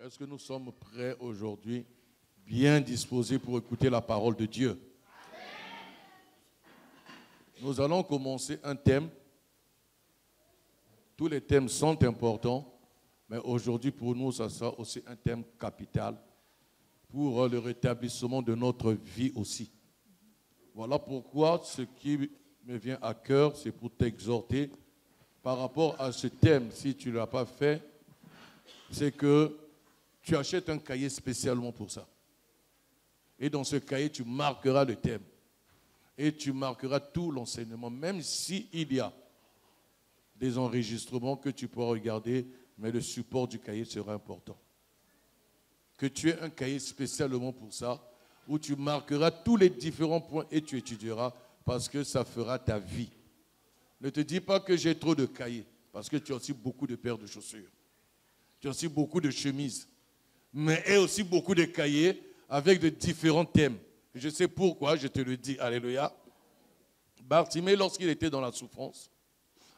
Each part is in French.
Est-ce que nous sommes prêts aujourd'hui, bien disposés pour écouter la parole de Dieu? Nous allons commencer un thème. Tous les thèmes sont importants, mais aujourd'hui pour nous, ça sera aussi un thème capital pour le rétablissement de notre vie aussi. Voilà pourquoi ce qui me vient à cœur, c'est pour t'exhorter par rapport à ce thème. Si tu ne l'as pas fait, c'est que tu achètes un cahier spécialement pour ça. Et dans ce cahier, tu marqueras le thème. Et tu marqueras tout l'enseignement, même s'il y a des enregistrements que tu pourras regarder, mais le support du cahier sera important. Que tu aies un cahier spécialement pour ça, où tu marqueras tous les différents points et tu étudieras, parce que ça fera ta vie. Ne te dis pas que j'ai trop de cahiers, parce que tu as aussi beaucoup de paires de chaussures. Tu as aussi beaucoup de chemises, mais et aussi beaucoup de cahiers avec de différents thèmes. Je sais pourquoi, je te le dis, alléluia. Bartimée, lorsqu'il était dans la souffrance,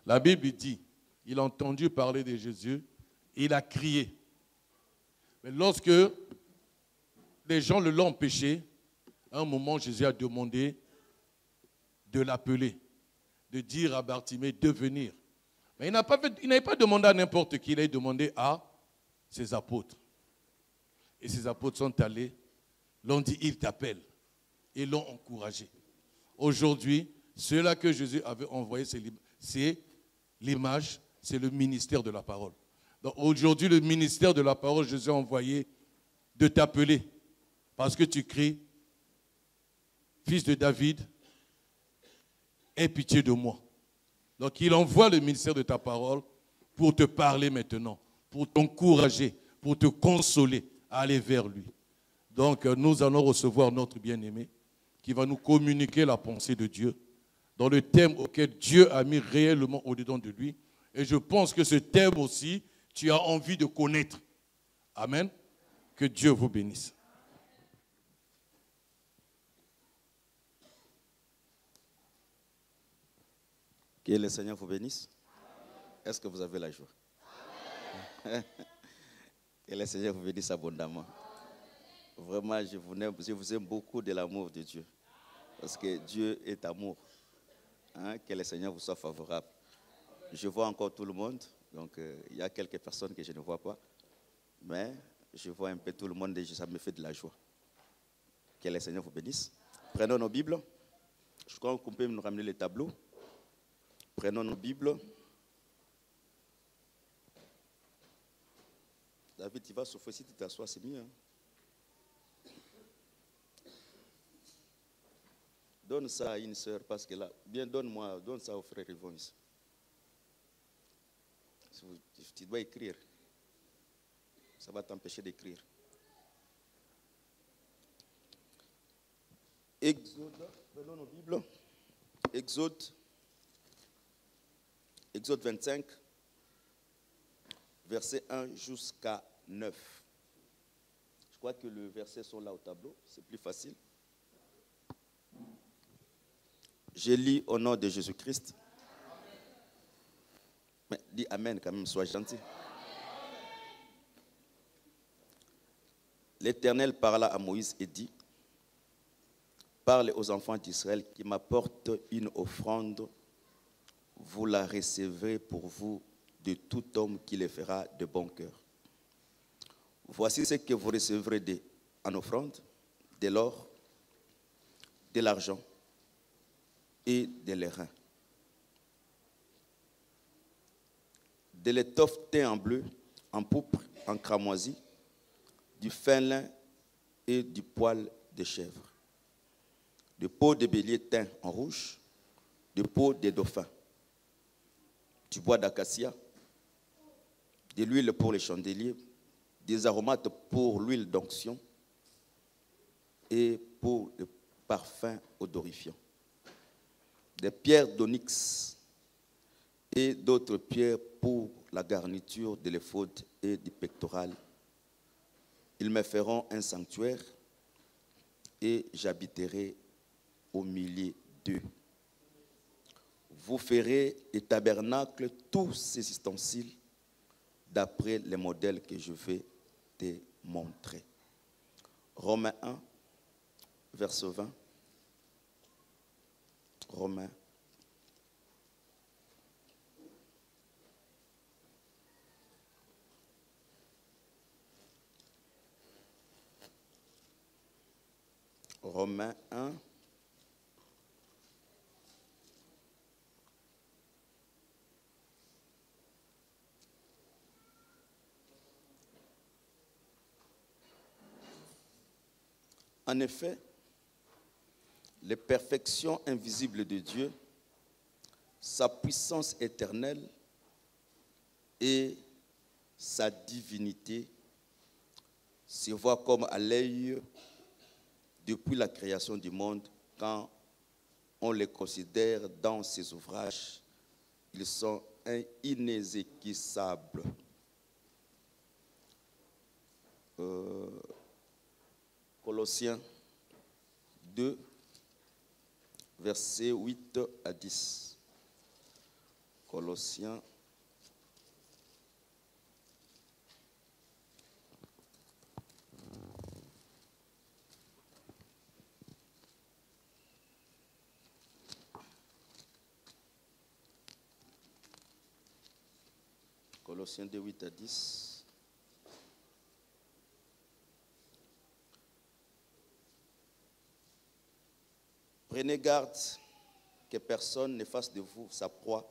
la Bible dit, il a entendu parler de Jésus, il a crié. Mais lorsque les gens le l'ont empêché, à un moment, Jésus a demandé de l'appeler, de dire à Bartimée de venir. Mais il n'avait pas demandé à n'importe qui, il a demandé à ses apôtres. Et ses apôtres sont allés, l'ont dit, il t'appelle, et l'ont encouragé. Aujourd'hui, ceux-là que Jésus avait envoyés, c'est l'image, c'est le ministère de la parole. Donc aujourd'hui, le ministère de la parole, Jésus a envoyé de t'appeler, parce que tu cries, fils de David, aie pitié de moi. Donc il envoie le ministère de ta parole pour te parler maintenant, pour t'encourager, pour te consoler, à aller vers lui. Donc nous allons recevoir notre bien-aimé qui va nous communiquer la pensée de Dieu dans le thème auquel Dieu a mis réellement au-dedans de lui. Et je pense que ce thème aussi, tu as envie de connaître. Amen. Que Dieu vous bénisse. Que le Seigneur vous bénisse. Est-ce que vous avez la joie? Que le Seigneur vous bénisse abondamment. Vraiment, je vous aime beaucoup de l'amour de Dieu. Parce que Dieu est amour. Que le Seigneur vous soit favorable. Je vois encore tout le monde. Donc, il y a quelques personnes que je ne vois pas. Mais je vois un peu tout le monde et ça me fait de la joie. Que le Seigneur vous bénisse. Prenons nos Bibles. Je crois qu'on peut nous ramener les tableaux. Prenons nos Bibles. David, tu vas souffrir si tu t'assois, c'est mieux. Donne ça à une sœur, parce que là, bien donne ça aux frères Yvon ici. Tu dois écrire. Ça va t'empêcher d'écrire. Exode, prenons nos Bibles. Exode 25, verset 1 jusqu'à 9. Je crois que les versets sont là au tableau, c'est plus facile. Je lis au nom de Jésus-Christ. Mais dis Amen quand même, sois gentil. L'Éternel parla à Moïse et dit, parle aux enfants d'Israël qui m'apportent une offrande, vous la recevrez pour vous de tout homme qui le fera de bon cœur. Voici ce que vous recevrez en offrande, de l'or, de l'argent et de l'airain, de l'étoffe teint en bleu, en pourpre, en cramoisi, du fin lin et du poil de chèvre, de peau de bélier teint en rouge, de peau de dauphin, du bois d'acacia, de l'huile pour les chandeliers, des aromates pour l'huile d'onction et pour le parfum odorifiant, des pierres d'onyx et d'autres pierres pour la garniture de l'éphod et du pectoral. Ils me feront un sanctuaire et j'habiterai au milieu d'eux. Vous ferez les tabernacles, tous ces ustensiles, d'après les modèles que je vais démontré. Romains 1, verset 20. Romains. Romains 1. En effet, les perfections invisibles de Dieu, sa puissance éternelle et sa divinité se voient comme à l'œil depuis la création du monde. Quand on les considère dans ses ouvrages, ils sont inexécuables. Colossiens 2, versets 8 à 10. Colossiens 2, 8 à 10. Prenez garde que personne ne fasse de vous sa proie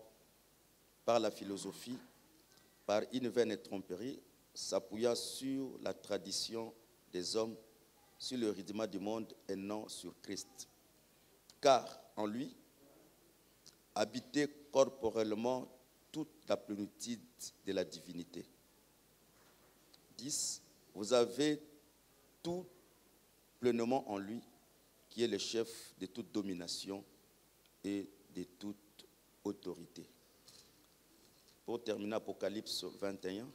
par la philosophie, par une vaine tromperie, s'appuyant sur la tradition des hommes, sur le rudiment du monde et non sur Christ. Car en lui, habitait corporellement toute la plénitude de la divinité. 10. Vous avez tout pleinement en lui, qui est le chef de toute domination et de toute autorité. Pour terminer, Apocalypse 21,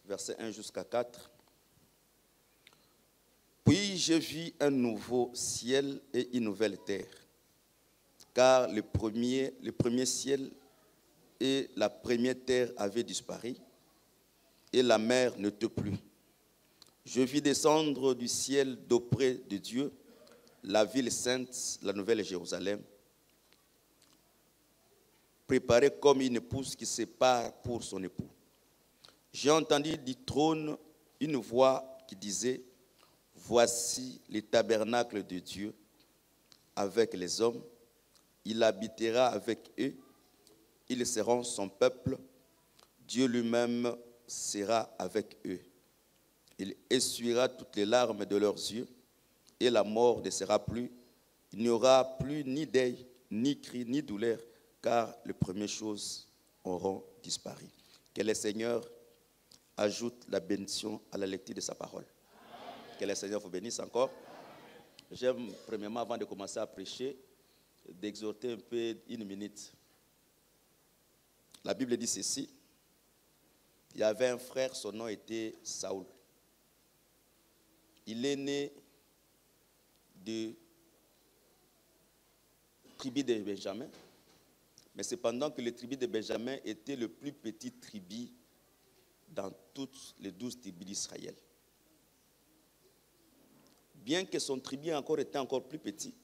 verset 1 jusqu'à 4. Puis j'ai vu un nouveau ciel et une nouvelle terre, car le premier ciel et la première terre avaient disparu, et la mer n'était plus. Je vis descendre du ciel d'auprès de Dieu la ville sainte, la nouvelle Jérusalem, préparée comme une épouse qui se prépare pour son époux. J'ai entendu du trône une voix qui disait: voici le tabernacle de Dieu avec les hommes. Il habitera avec eux. Ils seront son peuple. Dieu lui-même sera avec eux. Il essuiera toutes les larmes de leurs yeux et la mort ne sera plus. Il n'y aura plus ni deuil, ni cri, ni douleur, car les premières choses auront disparu. Que le Seigneur ajoute la bénédiction à la lecture de sa parole. Que le Seigneur vous bénisse encore. J'aime, premièrement, avant de commencer à prêcher, d'exhorter un peu une minute. La Bible dit ceci: il y avait un frère, son nom était Saoul. Il est né de tribu de Benjamin, mais cependant que le tribu de Benjamin était le plus petit tribu dans toutes les 12 tribus d'Israël. Bien que son tribu était encore plus petit,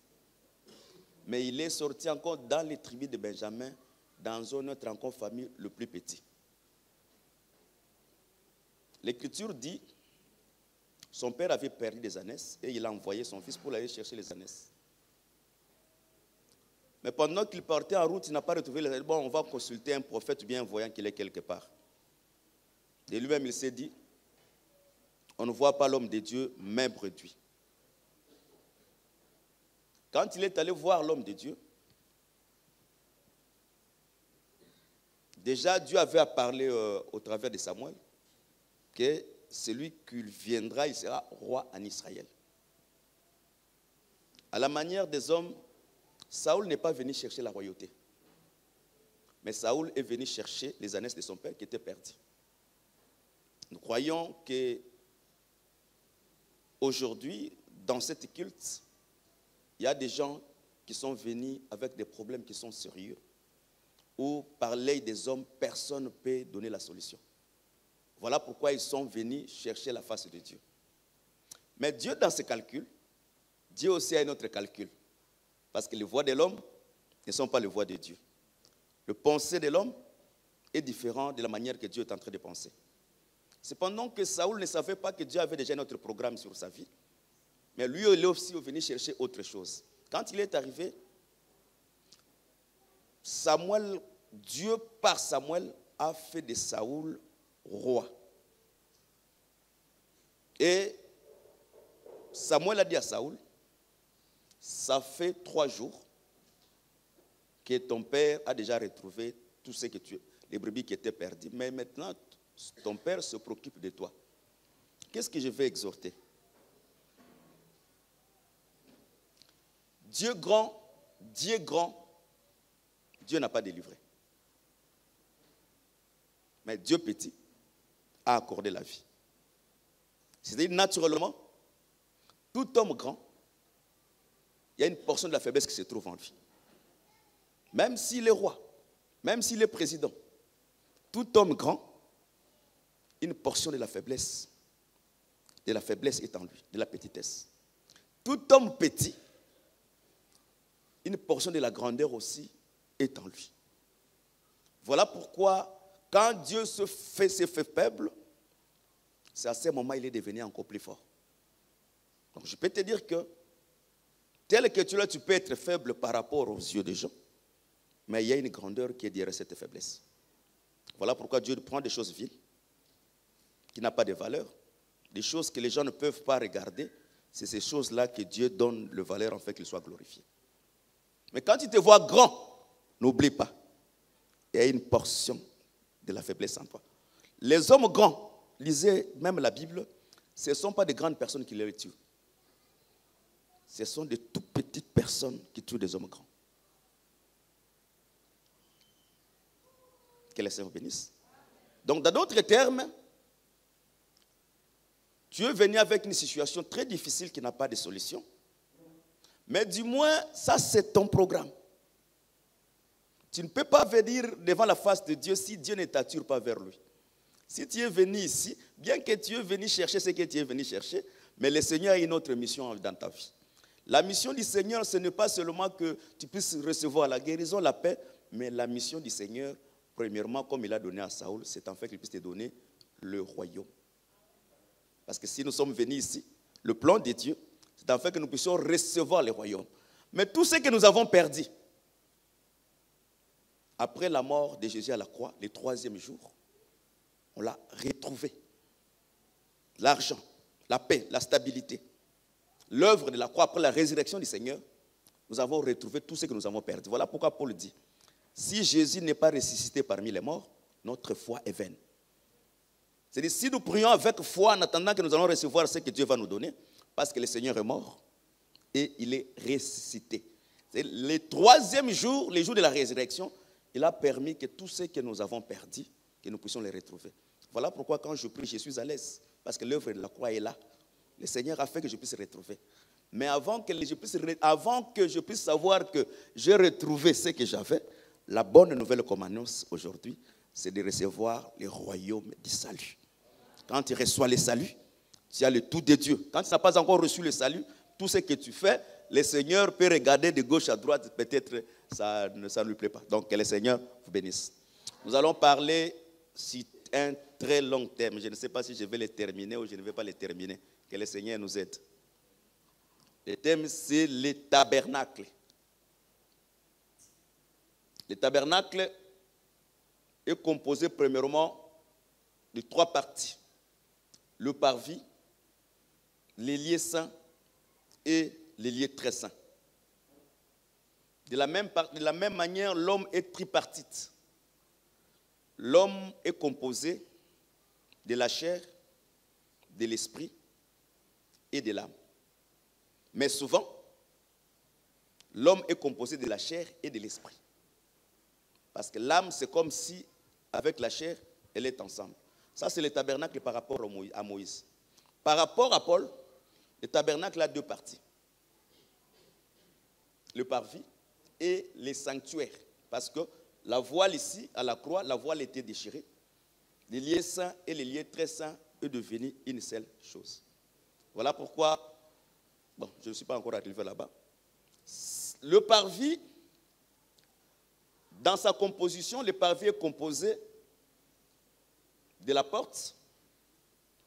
mais il est sorti encore dans les tribus de Benjamin, dans une autre encore famille le plus petit. L'Écriture dit: son père avait perdu des ânesses et il a envoyé son fils pour aller chercher les ânesses. Mais pendant qu'il partait en route, il n'a pas retrouvé les ânesses. Bon, on va consulter un prophète bien voyant qu'il est quelque part. De lui-même, il s'est dit: on ne voit pas l'homme de Dieu, même réduit. Quand il est allé voir l'homme de Dieu, déjà Dieu avait parlé au travers de Samuel que celui qui viendra, il sera roi en Israël. À la manière des hommes, Saoul n'est pas venu chercher la royauté. Mais Saoul est venu chercher les ânesses de son père qui étaient perdues. Nous croyons que aujourd'hui, dans cette culte, il y a des gens qui sont venus avec des problèmes qui sont sérieux. où par l'œil des hommes, personne ne peut donner la solution. Voilà pourquoi ils sont venus chercher la face de Dieu. Mais Dieu, dans ses calculs, Dieu aussi a un autre calcul. Parce que les voies de l'homme ne sont pas les voies de Dieu. Le pensée de l'homme est différent de la manière que Dieu est en train de penser. Cependant que Saoul ne savait pas que Dieu avait déjà un autre programme sur sa vie. Mais lui, il est aussi venu chercher autre chose. Quand il est arrivé, Dieu, par Samuel, a fait de Saoul roi. Et Samuel a dit à Saoul, ça fait 3 jours que ton père a déjà retrouvé tout ce que les brebis qui étaient perdues. Mais maintenant, ton père se préoccupe de toi. Qu'est-ce que je vais exhorter? Dieu grand, Dieu n'a pas délivré. Mais Dieu petit a accordé la vie. C'est-à-dire, naturellement, tout homme grand, il y a une portion de la faiblesse qui se trouve en lui. Même s'il est roi, même s'il est président, tout homme grand, une portion de la faiblesse est en lui, de la petitesse. Tout homme petit, une portion de la grandeur aussi est en lui. Voilà pourquoi, quand Dieu s'est fait faible, c'est à ce moment il est devenu encore plus fort. Donc je peux te dire que, tel que tu l'as, tu peux être faible par rapport aux yeux des gens, mais il y a une grandeur qui est derrière cette faiblesse. Voilà pourquoi Dieu prend des choses viles, qui n'ont pas de valeur, des choses que les gens ne peuvent pas regarder. C'est ces choses-là que Dieu donne le valeur en fait qu'il soit glorifié. Mais quand tu te vois grand, n'oublie pas, il y a une portion de la faiblesse en toi. Les hommes grands, lisez même la Bible, ce ne sont pas de grandes personnes qui les tuent. Ce sont de toutes petites personnes qui tuent des hommes grands. Que le Seigneur bénisse. Donc, dans d'autres termes, tu es venu avec une situation très difficile qui n'a pas de solution. Mais du moins, ça c'est ton programme. Tu ne peux pas venir devant la face de Dieu si Dieu ne t'attire pas vers lui. Si tu es venu ici, bien que tu es venu chercher ce que tu es venu chercher, mais le Seigneur a une autre mission dans ta vie. La mission du Seigneur, ce n'est pas seulement que tu puisses recevoir la guérison, la paix, mais la mission du Seigneur, premièrement, comme il a donné à Saoul, c'est en fait qu'il puisse te donner le royaume. Parce que si nous sommes venus ici, le plan de Dieu, c'est en fait que nous puissions recevoir le royaume. Mais tout ce que nous avons perdu, après la mort de Jésus à la croix, le 3e jour, on l'a retrouvé. L'argent, la paix, la stabilité, l'œuvre de la croix après la résurrection du Seigneur, nous avons retrouvé tout ce que nous avons perdu. Voilà pourquoi Paul dit, si Jésus n'est pas ressuscité parmi les morts, notre foi est vaine. C'est-à-dire, si nous prions avec foi en attendant que nous allons recevoir ce que Dieu va nous donner, parce que le Seigneur est mort et il est ressuscité. Le 3e jour, le jour de la résurrection, il a permis que tout ce que nous avons perdu, que nous puissions les retrouver. Voilà pourquoi quand je prie, je suis à l'aise, parce que l'œuvre de la croix est là. Le Seigneur a fait que je puisse retrouver. Mais avant que je puisse savoir que j'ai retrouvé ce que j'avais, la bonne nouvelle qu'on m'annonce aujourd'hui, c'est de recevoir le royaume du salut. Quand tu reçois le salut, tu as le tout de Dieu. Quand tu n'as pas encore reçu le salut, tout ce que tu fais, le Seigneur peut regarder de gauche à droite, peut-être ça ne lui plaît pas. Donc que le Seigneur vous bénisse. Nous allons parler sur un très long thème. Je ne sais pas si je vais le terminer ou je ne vais pas le terminer. Que le Seigneur nous aide. Le thème, c'est le tabernacle. Le tabernacle est composé premièrement de 3 parties. Le parvis, les lieux saints et les lieux très saints. De la même manière, l'homme est tripartite. L'homme est composé de la chair, de l'esprit et de l'âme. Mais souvent, l'homme est composé de la chair et de l'esprit. Parce que l'âme, c'est comme si, avec la chair, elle est ensemble. Ça, c'est le tabernacle par rapport à Moïse. Par rapport à Paul, le tabernacle a 2 parties. Le parvis et les sanctuaires. Parce que la voile ici, à la croix, la voile était déchirée. Les liens saints et les liens très saints est devenu une seule chose. Voilà pourquoi, bon, je ne suis pas encore arrivé là-bas. Le parvis, dans sa composition, le parvis est composé de la porte,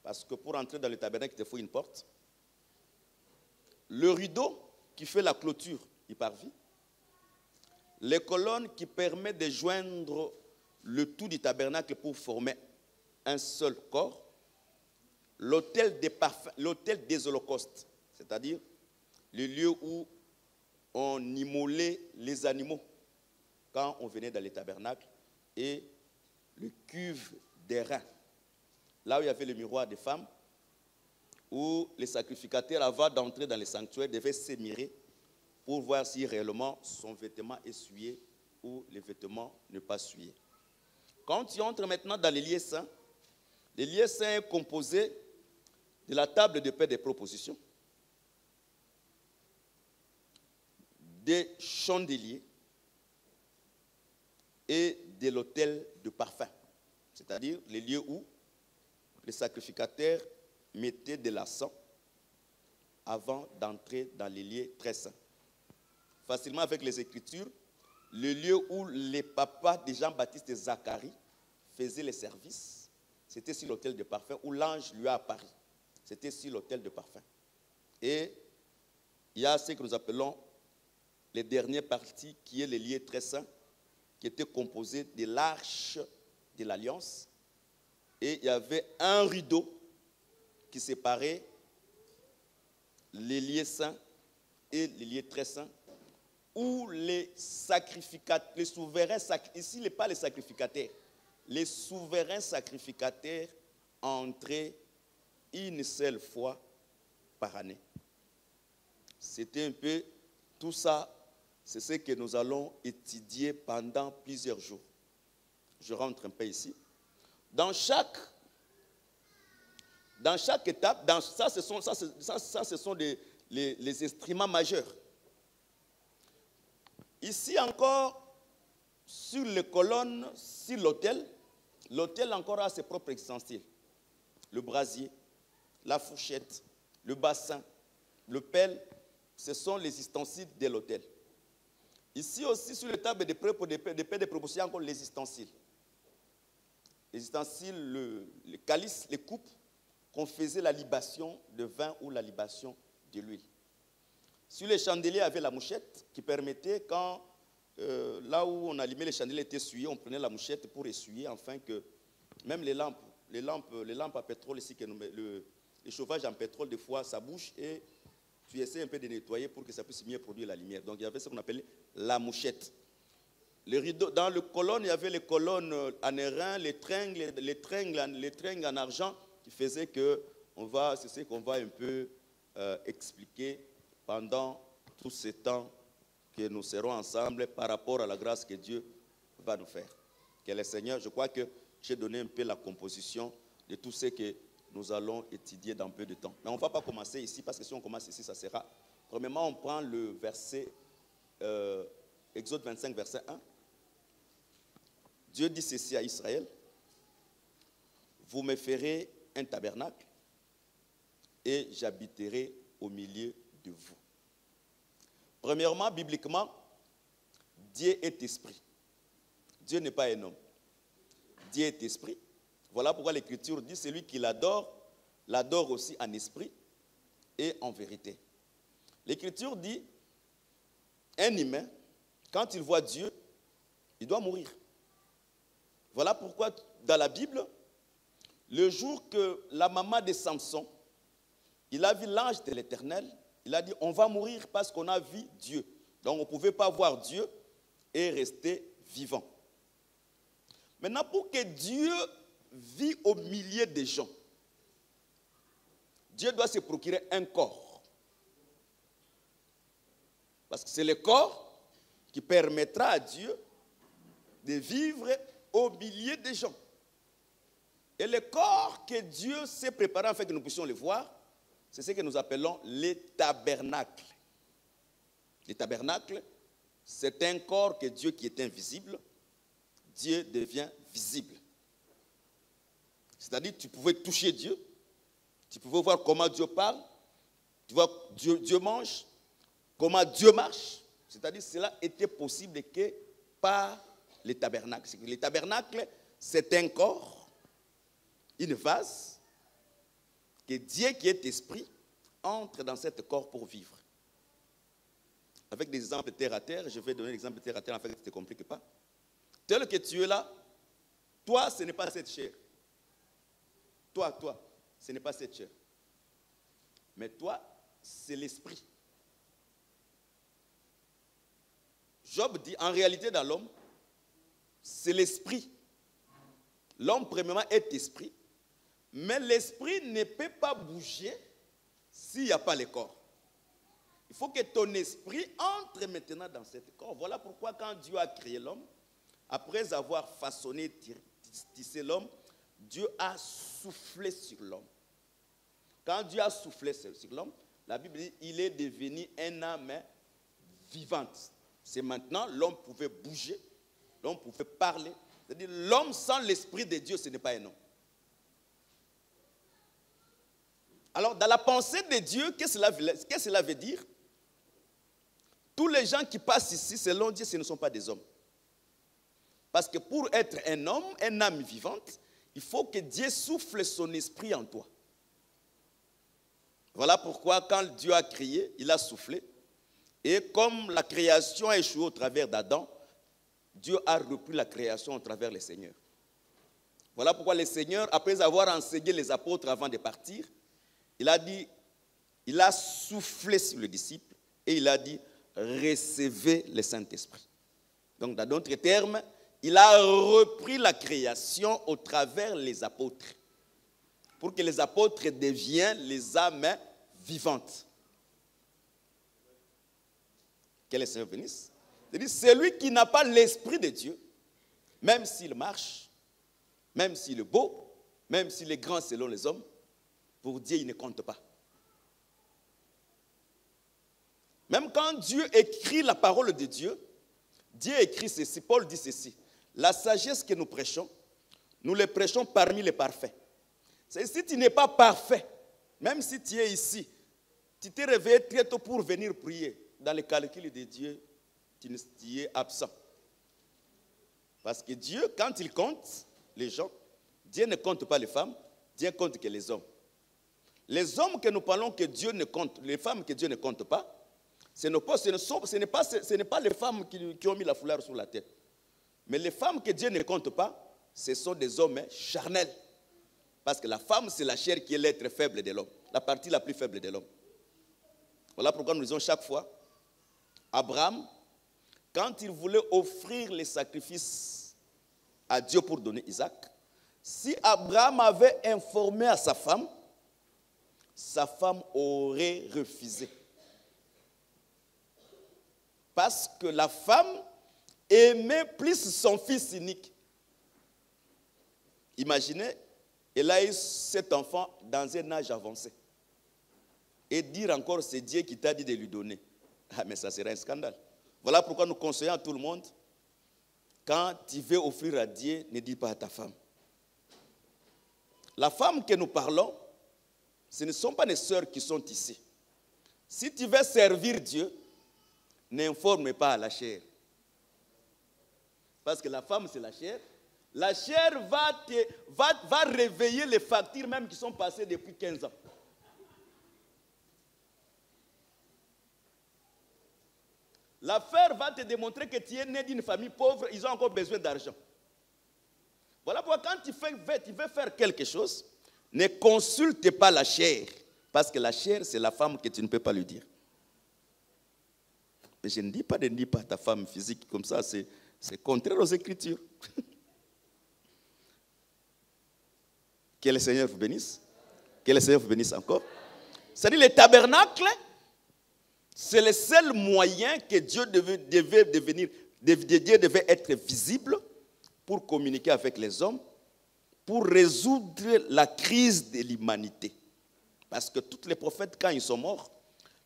parce que pour entrer dans le tabernacle, il faut une porte. Le rideau qui fait la clôture du parvis. Les colonnes qui permettent de joindre le tout du tabernacle pour former un seul corps. L'autel des parfums, l'autel des holocaustes, c'est-à-dire le lieu où on immolait les animaux quand on venait dans les tabernacles, et le cuve des reins, là où il y avait le miroir des femmes, où les sacrificateurs, avant d'entrer dans les sanctuaires, devaient s'émirer pour voir si réellement son vêtement est souillé ou les vêtements ne pas souillés. Quand tu entres maintenant dans les lieux saints est composé de la table de paix des propositions, des chandeliers et de l'autel de parfum, c'est-à-dire les lieux où les sacrificateurs mettaient de l'encens avant d'entrer dans les lieux très saints. Facilement avec les Écritures, le lieu où les papas de Jean-Baptiste et Zacharie faisaient les services, c'était sur l'autel de parfum où l'ange lui a apparu. C'était sur l'autel de parfum. Et il y a ce que nous appelons les dernières parties, qui est les lieux très saints, qui étaient composés de l'arche de l'Alliance. Et il y avait un rideau qui séparait les lieux saints et les lieux très saints, où les sacrificateurs, les souverains, ici pas les sacrificateurs, les souverains sacrificateurs entraient une seule fois par année. C'était un peu tout ça, c'est ce que nous allons étudier pendant plusieurs jours. Je rentre un peu ici. Dans chaque étape, ça ce sont les instruments majeurs. Ici encore, sur les colonnes, sur l'autel, l'autel encore a ses propres ustensiles. Le brasier, la fourchette, le bassin, le pelle, ce sont les ustensiles de l'autel. Ici aussi, sur les tables de paix de proposition, encore les ustensiles. Les ustensiles, les calices, les coupes, qu'on faisait la libation de vin ou la libation de l'huile. Sur les chandeliers, il y avait la mouchette qui permettait, quand là où on allumait les chandeliers étaient essuyés, on prenait la mouchette pour essuyer, afin que même les lampes à pétrole ici, le chauffage en pétrole, des fois, ça bouge et tu essaies un peu de nettoyer pour que ça puisse mieux produire la lumière. Donc il y avait ce qu'on appelait la mouchette. Les rideaux, dans les colonnes, il y avait les colonnes en airain, les tringles en argent, qui faisaient que c'est ce qu'on va un peu expliquer pendant tout ce temps que nous serons ensemble par rapport à la grâce que Dieu va nous faire. Que le Seigneur, je crois que j'ai donné un peu la composition de tout ce que nous allons étudier dans peu de temps. Mais on ne va pas commencer ici, parce que si on commence ici, ça sera... Premièrement, on prend le verset, Exode 25, verset 1. Dieu dit ceci à Israël: vous me ferez un tabernacle et j'habiterai au milieu de vous. Premièrement, bibliquement, Dieu est esprit. Dieu n'est pas un homme. Dieu est esprit. Voilà pourquoi l'Écriture dit: celui qui l'adore, l'adore aussi en esprit et en vérité. L'Écriture dit: un humain, quand il voit Dieu, il doit mourir. Voilà pourquoi dans la Bible, le jour que la maman de Samson, il a vu l'ange de l'Éternel, il a dit: on va mourir parce qu'on a vu Dieu. Donc on ne pouvait pas voir Dieu et rester vivant. Maintenant, pour que Dieu vive au milieu des gens, Dieu doit se procurer un corps. Parce que c'est le corps qui permettra à Dieu de vivre au milieu des gens. Et le corps que Dieu s'est préparé afin que nous puissions le voir, c'est ce que nous appelons les tabernacles. Les tabernacles, c'est un corps que Dieu qui est invisible Dieu devient visible. C'est-à-dire, tu pouvais toucher Dieu, tu pouvais voir comment Dieu parle, tu vois Dieu mange, comment Dieu marche. C'est-à-dire, cela était possible que par les tabernacles. Les tabernacles, c'est un corps, une vase, que Dieu qui est esprit entre dans ce corps pour vivre. Avec des exemples terre à terre, je vais donner l'exemple terre à terre, en fait, ça ne te complique pas. Tel que tu es là, toi, ce n'est pas cette chair. Toi, ce n'est pas cette chair. Mais toi, c'est l'esprit. Job dit, en réalité, dans l'homme, c'est l'esprit. L'homme, premièrement, est esprit. Mais l'esprit ne peut pas bouger s'il n'y a pas le corps. Il faut que ton esprit entre maintenant dans ce corps. Voilà pourquoi quand Dieu a créé l'homme, après avoir façonné, tissé l'homme, Dieu a soufflé sur l'homme. Quand Dieu a soufflé sur l'homme, la Bible dit il est devenu un âme vivante. C'est maintenant, l'homme pouvait bouger, l'homme pouvait parler. C'est-à-dire, l'homme sans l'esprit de Dieu, ce n'est pas un homme. Alors, dans la pensée de Dieu, qu'est-ce que cela veut dire? Tous les gens qui passent ici, selon Dieu, ce ne sont pas des hommes. Parce que pour être un homme, une âme vivante, il faut que Dieu souffle son esprit en toi. Voilà pourquoi quand Dieu a créé, il a soufflé. Et comme la création a échoué au travers d'Adam, Dieu a repris la création au travers les seigneurs. Voilà pourquoi les seigneurs, après avoir enseigné les apôtres avant de partir, il a dit, il a soufflé sur les disciples et il a dit, recevez le Saint-Esprit. Donc, dans d'autres termes, il a repris la création au travers les apôtres, pour que les apôtres deviennent les âmes vivantes. Que le Seigneur bénisse. C'est-à-dire, celui qui n'a pas l'Esprit de Dieu, même s'il marche, même s'il est beau, même s'il est grand selon les hommes, pour Dieu, il ne compte pas. Même quand Dieu écrit la parole de Dieu, Dieu écrit ceci, Paul dit ceci. La sagesse que nous prêchons, nous les prêchons parmi les parfaits. C'est si tu n'es pas parfait, même si tu es ici, tu t'es réveillé très tôt pour venir prier, dans le calcul de Dieu, tu es absent. Parce que Dieu, quand il compte les gens, Dieu ne compte pas les femmes, Dieu compte que les hommes. Les hommes que nous parlons que Dieu ne compte, les femmes que Dieu ne compte pas, ce n'est pas les femmes qui ont mis la foulard sur la tête. Mais les femmes que Dieu ne compte pas, ce sont des hommes charnels. Parce que la femme, c'est la chair qui est l'être faible de l'homme, la partie la plus faible de l'homme. Voilà pourquoi nous disons chaque fois, Abraham, quand il voulait offrir les sacrifices à Dieu pour donner Isaac, si Abraham avait informé à sa femme aurait refusé. Parce que la femme aimait plus son fils unique. Imaginez, elle a eu cet enfant dans un âge avancé. Et dire encore, c'est Dieu qui t'a dit de lui donner. Ah, mais ça serait un scandale. Voilà pourquoi nous conseillons à tout le monde, quand tu veux offrir à Dieu, ne dis pas à ta femme. La femme que nous parlons, ce ne sont pas les sœurs qui sont ici. Si tu veux servir Dieu, n'informe pas à la chair. Parce que la femme, c'est la chair. La chair va réveiller les factures même qui sont passées depuis 15 ans. L'affaire va te démontrer que tu es né d'une famille pauvre, ils ont encore besoin d'argent. Voilà pourquoi quand tu veux faire quelque chose, ne consulte pas la chair. Parce que la chair, c'est la femme que tu ne peux pas lui dire. Mais je ne dis pas à ta femme physique comme ça, c'est contraire aux Écritures. Que le Seigneur vous bénisse. Que le Seigneur vous bénisse encore. C'est-à-dire les tabernacles, c'est le seul moyen que Dieu devait être visible pour communiquer avec les hommes, pour résoudre la crise de l'humanité. Parce que tous les prophètes, quand ils sont morts,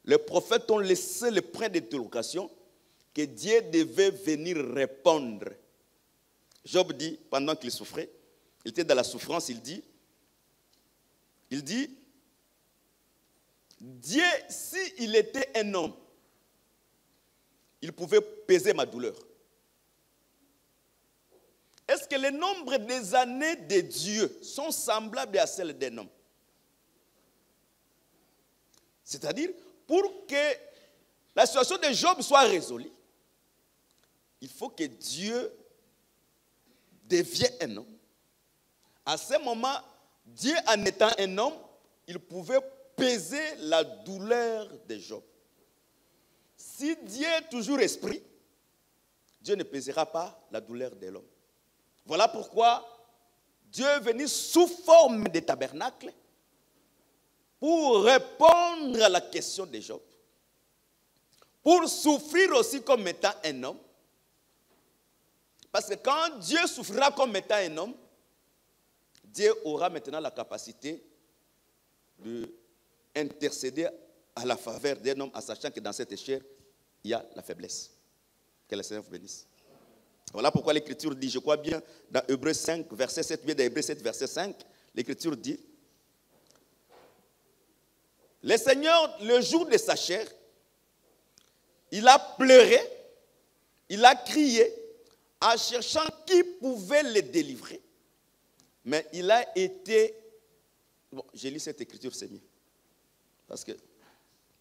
les prophètes ont laissé le point d'interrogation que Dieu devait venir répondre. Job dit, pendant qu'il souffrait, il était dans la souffrance, il dit, Dieu, s'il était un homme, il pouvait peser ma douleur. Est-ce que le nombre des années de Dieu sont semblables à celles d'un homme? C'est-à-dire, pour que la situation de Job soit résolue, il faut que Dieu devienne un homme. À ce moment, Dieu en étant un homme, il pouvait peser la douleur de Job. Si Dieu est toujours esprit, Dieu ne pèsera pas la douleur de l'homme. Voilà pourquoi Dieu est venu sous forme de tabernacle pour répondre à la question de Job, pour souffrir aussi comme étant un homme. Parce que quand Dieu souffrira comme étant un homme, Dieu aura maintenant la capacité d'intercéder à la faveur d'un homme, en sachant que dans cette chair, il y a la faiblesse. Que le Seigneur vous bénisse. Voilà pourquoi l'Écriture dit, je crois bien, dans Hébreux 5, verset 7, bien dans Hébreux 7, verset 5, l'Écriture dit, le Seigneur, le jour de sa chair, il a pleuré, il a crié, en cherchant qui pouvait le délivrer. Mais il a été... Bon, j'ai lu cette écriture, c'est mieux. Parce que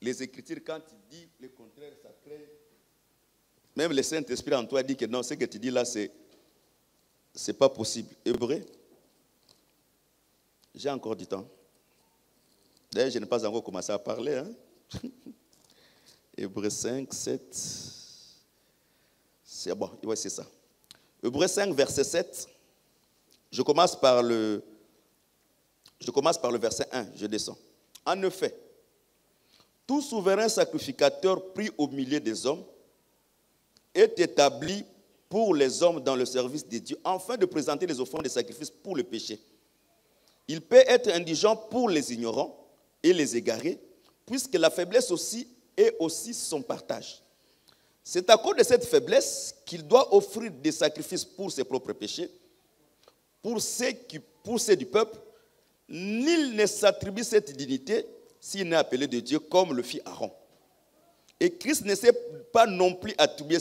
les écritures, quand il dit le contraire, ça crée... Même le Saint-Esprit en toi dit que non, ce que tu dis là, c'est pas possible. Hébreu, j'ai encore du temps. D'ailleurs, je n'ai pas encore commencé à parler. Hein? Hébreu 5, 7... C'est bon, ouais, c'est ça. Hébreu 5, verset 7. Je commence par le verset 1, je descends. En effet, tout souverain sacrificateur pris au milieu des hommes est établi pour les hommes dans le service de Dieu, afin de présenter les offrandes de sacrifices pour le péché. Il peut être indigent pour les ignorants et les égarés, puisque la faiblesse aussi est aussi son partage. C'est à cause de cette faiblesse qu'il doit offrir des sacrifices pour ses propres péchés, pour ceux du peuple. Nul ne s'attribue cette dignité s'il n'est appelé de Dieu, comme le fit Aaron. Et Christ ne s'est pas non plus attribué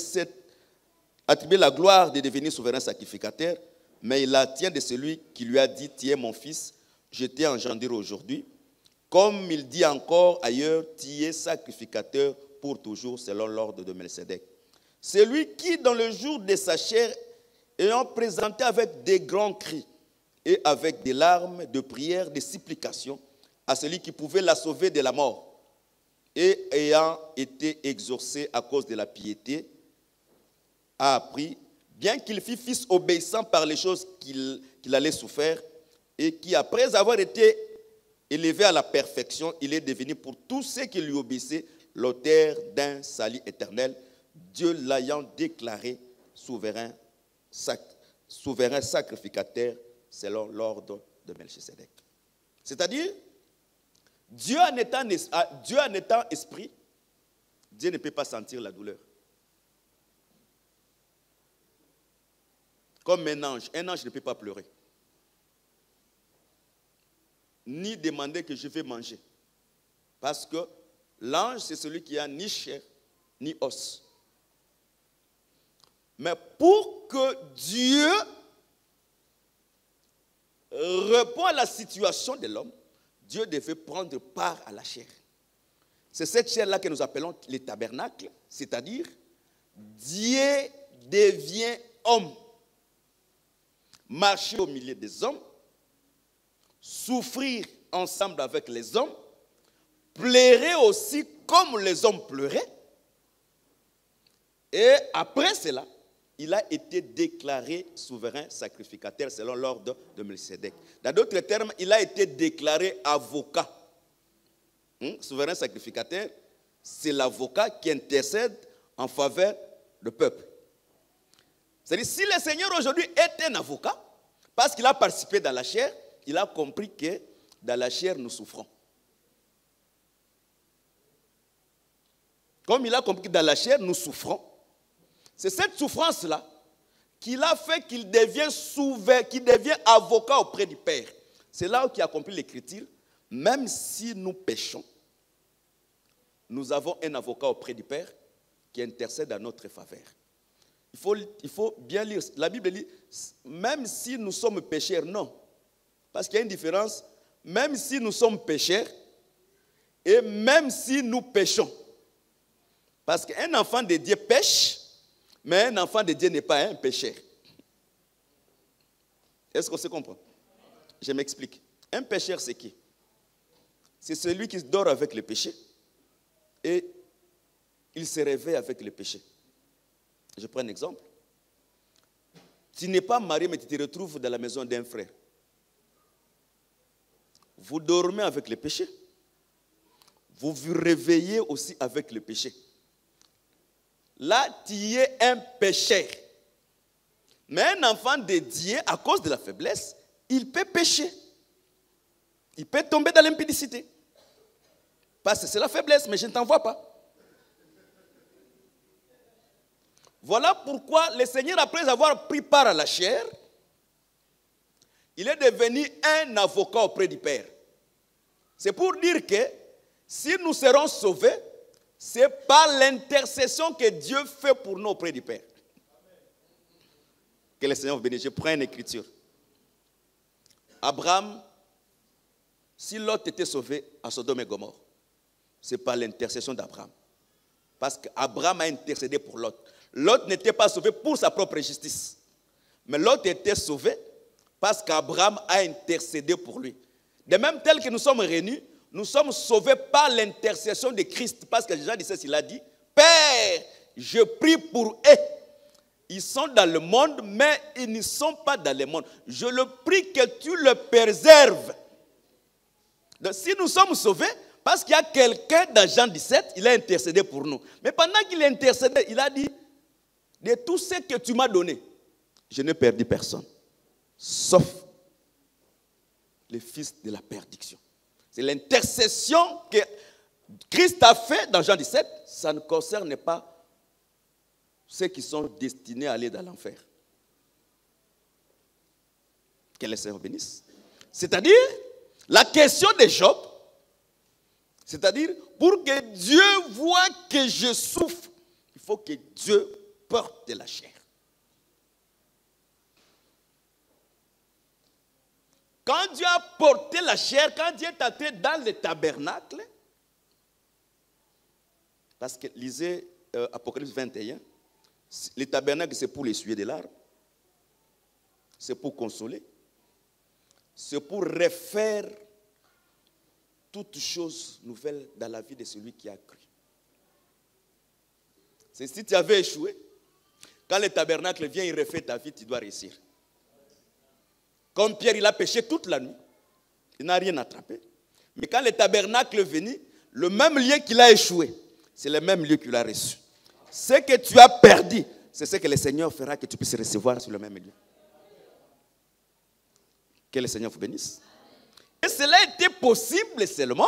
la gloire de devenir souverain sacrificateur, mais il la tient de celui qui lui a dit, tu es mon fils, je t'ai engendré aujourd'hui. Comme il dit encore ailleurs, tu es sacrificateur pour toujours, selon l'ordre de Melchizedek. Celui qui, dans le jour de sa chair, ayant présenté avec des grands cris et avec des larmes de prière, des supplications, à celui qui pouvait la sauver de la mort, et ayant été exaucé à cause de la piété, a appris, bien qu'il fît fils obéissant par les choses qu'il allait souffrir, et qui, après avoir été élevé à la perfection, il est devenu pour tous ceux qui lui obéissaient l'auteur d'un salut éternel, Dieu l'ayant déclaré souverain sacrificateur selon l'ordre de Melchizedek. C'est-à-dire, Dieu en étant esprit, Dieu ne peut pas sentir la douleur. Comme un ange ne peut pas pleurer. Ni demander que je vais manger. Parce que l'ange, c'est celui qui a ni chair, ni os. Mais pour que Dieu réponde à la situation de l'homme, Dieu devait prendre part à la chair. C'est cette chair-là que nous appelons les tabernacles, c'est-à-dire Dieu devient homme, marcher au milieu des hommes, souffrir ensemble avec les hommes, pleurer aussi comme les hommes pleuraient. Et après cela, il a été déclaré souverain sacrificateur selon l'ordre de Melchizedek. Dans d'autres termes, il a été déclaré avocat. Souverain sacrificateur, c'est l'avocat qui intercède en faveur du peuple. C'est-à-dire, si le Seigneur aujourd'hui est un avocat, parce qu'il a participé dans la chair, il a compris que dans la chair, nous souffrons. Comme il a compris que dans la chair, nous souffrons, c'est cette souffrance-là qui l'a fait qu'il devient souverain, qu'il devient avocat auprès du Père. C'est là où il accomplit l'écriture. Même si nous péchons, nous avons un avocat auprès du Père qui intercède à notre faveur. Il faut bien lire. La Bible dit, même si nous sommes pécheurs, non. Parce qu'il y a une différence. Même si nous sommes pécheurs et même si nous péchons. Parce qu'un enfant de Dieu pêche, mais un enfant de Dieu n'est pas un pécheur. Est-ce qu'on se comprend? Je m'explique. Un pécheur, c'est qui? C'est celui qui dort avec le péché et il se réveille avec le péché. Je prends un exemple. Tu n'es pas marié, mais tu te retrouves dans la maison d'un frère. Vous dormez avec le péché. Vous vous réveillez aussi avec le péché. Là, tu es un pécheur. Mais un enfant de Dieu, à cause de la faiblesse, il peut pécher. Il peut tomber dans l'impudicité. Parce que c'est la faiblesse, mais je ne t'envoie pas. Voilà pourquoi le Seigneur, après avoir pris part à la chair, il est devenu un avocat auprès du Père. C'est pour dire que si nous serons sauvés, c'est par l'intercession que Dieu fait pour nous auprès du Père. Que le Seigneur vous bénisse. Je prends une écriture. Abraham, si Lot était sauvé à Sodome et Gomorrhe, c'est par l'intercession d'Abraham. Parce qu'Abraham a intercédé pour Lot. Lot n'était pas sauvé pour sa propre justice. Mais Lot était sauvé parce qu'Abraham a intercédé pour lui. De même tel que nous sommes réunis, nous sommes sauvés par l'intercession de Christ. Parce que Jean 17, il a dit, Père, je prie pour eux. Ils sont dans le monde, mais ils ne sont pas dans le monde. Je le prie que tu le préserves. Donc, si nous sommes sauvés, parce qu'il y a quelqu'un dans Jean 17, il a intercédé pour nous. Mais pendant qu'il intercédait, il a dit, de tout ce que tu m'as donné, je n'ai perdu personne, sauf le fils de la perdition. C'est l'intercession que Christ a fait dans Jean 17, ça ne concerne pas ceux qui sont destinés à aller dans l'enfer. Que le Seigneur bénisse. C'est-à-dire, la question de Job, c'est-à-dire, pour que Dieu voie que je souffre, il faut que Dieu porte la chair. Quand Dieu a porté la chair, quand Dieu est entré dans le tabernacle, parce que lisez Apocalypse 21, le tabernacle c'est pour essuyer des larmes, c'est pour consoler, c'est pour refaire toutes choses nouvelles dans la vie de celui qui a cru. C'est si tu avais échoué, quand le tabernacle vient, il refait ta vie, tu dois réussir. Comme Pierre, il a péché toute la nuit. Il n'a rien attrapé. Mais quand le tabernacle est venu, le même lieu qu'il a échoué, c'est le même lieu qu'il a reçu. Ce que tu as perdu, c'est ce que le Seigneur fera que tu puisses recevoir sur le même lieu. Que le Seigneur vous bénisse. Et cela était possible seulement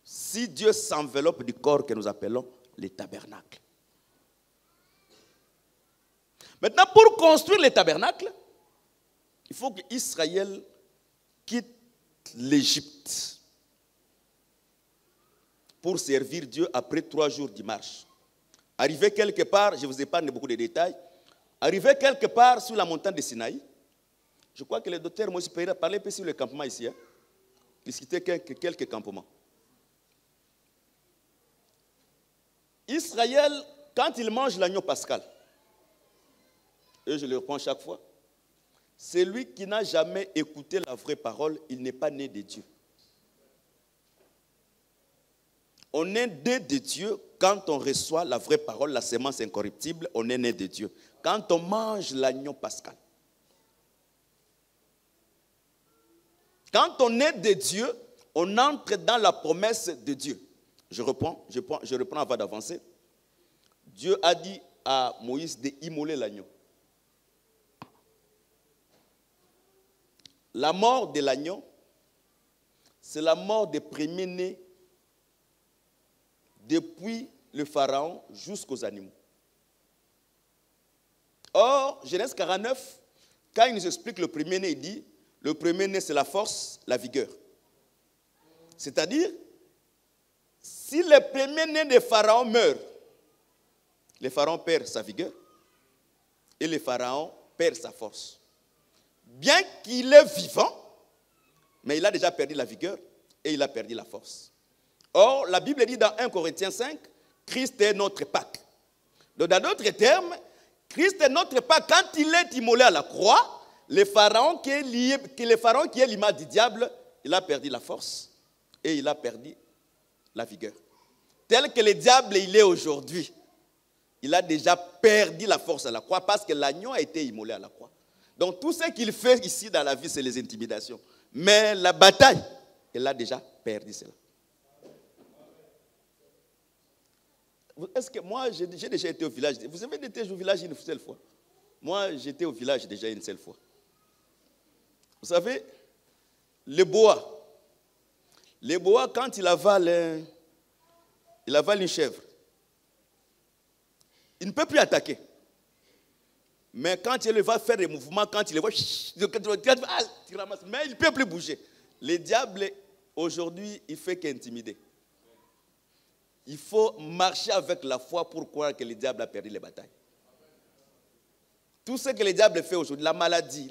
si Dieu s'enveloppe du corps que nous appelons le tabernacle. Maintenant, pour construire le tabernacle, il faut qu'Israël quitte l'Égypte pour servir Dieu après 3 jours de marche. Arrivé quelque part, je vous épargne beaucoup de détails, arrivé quelque part sur la montagne de Sinaï, je crois que le docteur Moïse Pereira parlait un peu sur le campement ici. Il citait quelques campements. Israël, quand il mange l'agneau pascal, et je le reprends chaque fois, celui qui n'a jamais écouté la vraie parole, il n'est pas né de Dieu. On est né de Dieu quand on reçoit la vraie parole, la sémence incorruptible, on est né de Dieu. Quand on mange l'agneau pascal. Quand on est de Dieu, on entre dans la promesse de Dieu. Je reprends avant d'avancer. Dieu a dit à Moïse d'immoler l'agneau. La mort de l'agneau, c'est la mort des premiers-nés depuis le pharaon jusqu'aux animaux. Or, Genèse 49, quand il nous explique le premier-né, il dit, le premier-né c'est la force, la vigueur. C'est-à-dire, si le premier-né de Pharaon meurt, le Pharaon perd sa vigueur et le Pharaon perd sa force. Bien qu'il est vivant, mais il a déjà perdu la vigueur et il a perdu la force. Or, la Bible dit dans 1 Corinthiens 5, Christ est notre Pâque. Donc, dans d'autres termes, Christ est notre Pâque. Quand il est immolé à la croix, le Pharaon qui est l'image du diable, il a perdu la force et il a perdu la vigueur. Tel que le diable il est aujourd'hui, il a déjà perdu la force à la croix parce que l'agneau a été immolé à la croix. Donc tout ce qu'il fait ici dans la vie, c'est les intimidations. Mais la bataille, il a déjà perdu cela. Est-ce que moi, j'ai déjà été au village? Vous avez été au village une seule fois? Moi, j'étais au village déjà une seule fois. Vous savez, le boa, quand il avale une chèvre, il ne peut plus attaquer. Mais quand il va faire des mouvements, quand il le voit, il ramasse, mais il ne peut plus bouger. Le diable, aujourd'hui, il ne fait qu'intimider. Il faut marcher avec la foi pour croire que le diable a perdu les batailles. Tout ce que le diable fait aujourd'hui, la maladie,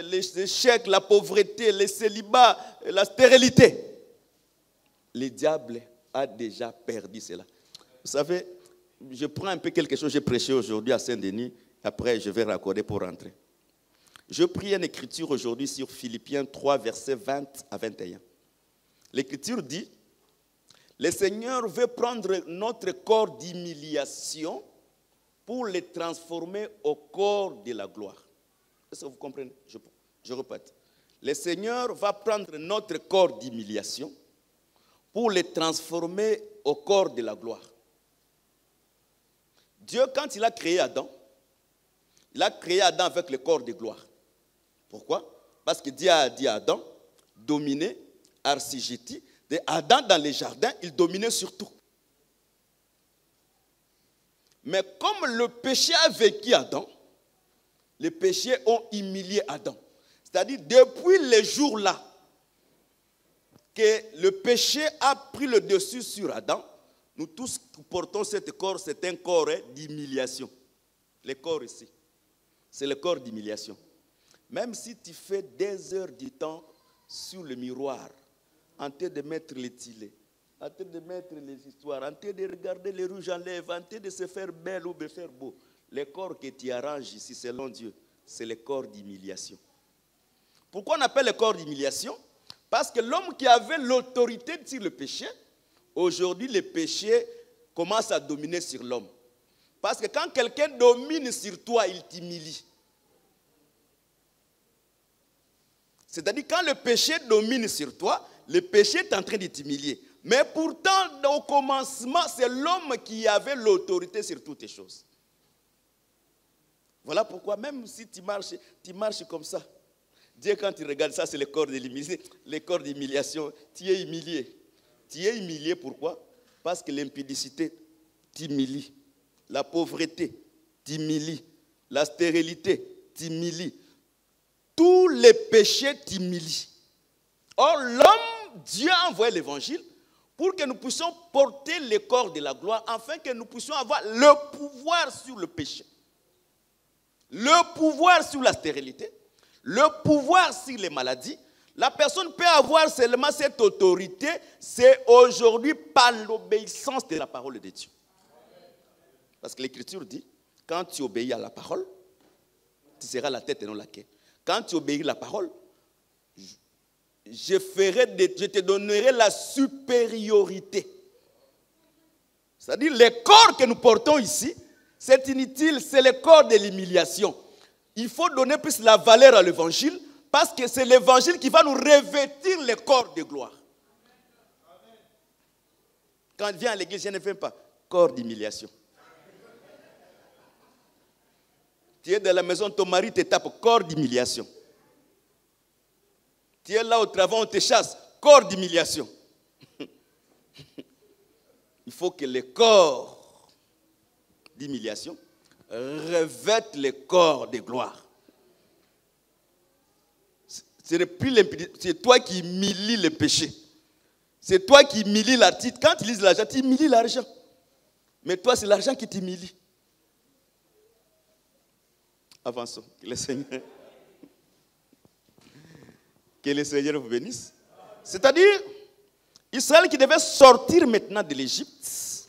l'échec, la pauvreté, le célibat, la stérilité, le diable a déjà perdu cela. Vous savez, je prends un peu quelque chose, j'ai prêché aujourd'hui à Saint-Denis, après je vais raccorder pour rentrer. Je prie une écriture aujourd'hui sur Philippiens 3, versets 20 à 21. L'écriture dit, le Seigneur veut prendre notre corps d'humiliation pour le transformer au corps de la gloire. Est-ce que vous comprenez? Je répète. Le Seigneur va prendre notre corps d'humiliation pour le transformer au corps de la gloire. Dieu, quand il a créé Adam, il a créé Adam avec le corps de gloire. Pourquoi? Parce que Dieu a dit à Adam, dominer, arsigiti. Adam, dans les jardins, il dominait sur tout. Mais comme le péché a vécu Adam, les péchés ont humilié Adam. C'est-à-dire, depuis les jours-là, que le péché a pris le dessus sur Adam, nous tous portons ce corps, c'est un corps d'humiliation. Le corps ici, c'est le corps d'humiliation. Même si tu fais des heures du temps sur le miroir, en train de mettre les tilets, en train de mettre les histoires, en train de regarder les rouges en lèvres, en train de se faire belle ou de faire beau, le corps que tu arranges ici, selon Dieu, c'est le corps d'humiliation. Pourquoi on appelle le corps d'humiliation? Parce que l'homme qui avait l'autorité sur le péché, aujourd'hui le péché commence à dominer sur l'homme. Parce que quand quelqu'un domine sur toi, il t'humilie. C'est-à-dire quand le péché domine sur toi, le péché est en train de t'humilier. Mais pourtant, au commencement, c'est l'homme qui avait l'autorité sur toutes les choses. Voilà pourquoi, même si tu marches comme ça, Dieu, quand il regarde ça, c'est le corps de l'humiliation. Le corps d'humiliation, tu es humilié. Tu es humilié, pourquoi? Parce que l'impudicité t'humilie. La pauvreté t'humilie. La stérilité t'humilie. Tous les péchés t'humilient. Or, l'homme, Dieu a envoyé l'évangile pour que nous puissions porter le corps de la gloire, afin que nous puissions avoir le pouvoir sur le péché, le pouvoir sur la stérilité, le pouvoir sur les maladies. La personne peut avoir seulement cette autorité, c'est aujourd'hui par l'obéissance de la parole de Dieu. Parce que l'Écriture dit, quand tu obéis à la parole, tu seras la tête et non la queue. Quand tu obéis à la parole, je te donnerai la supériorité. C'est-à-dire, le corps que nous portons ici, c'est inutile, c'est le corps de l'humiliation. Il faut donner plus la valeur à l'évangile, parce que c'est l'évangile qui va nous revêtir le corps de gloire. Quand je viens à l'église, je ne viens pas. Corps d'humiliation. Tu es dans la maison, ton mari te tape, corps d'humiliation. Tu es là au travail, on te chasse, corps d'humiliation. Il faut que le corps d'humiliation, revête le corps de gloire. Ce n'est plus l'impudicité, c'est toi qui humilies le péché. C'est toi qui humilies l'argent. Quand tu lises l'argent, tu humilies l'argent. Mais toi, c'est l'argent qui t'humilie. Avançons. Que le Seigneur vous bénisse. C'est-à-dire, Israël qui devait sortir maintenant de l'Égypte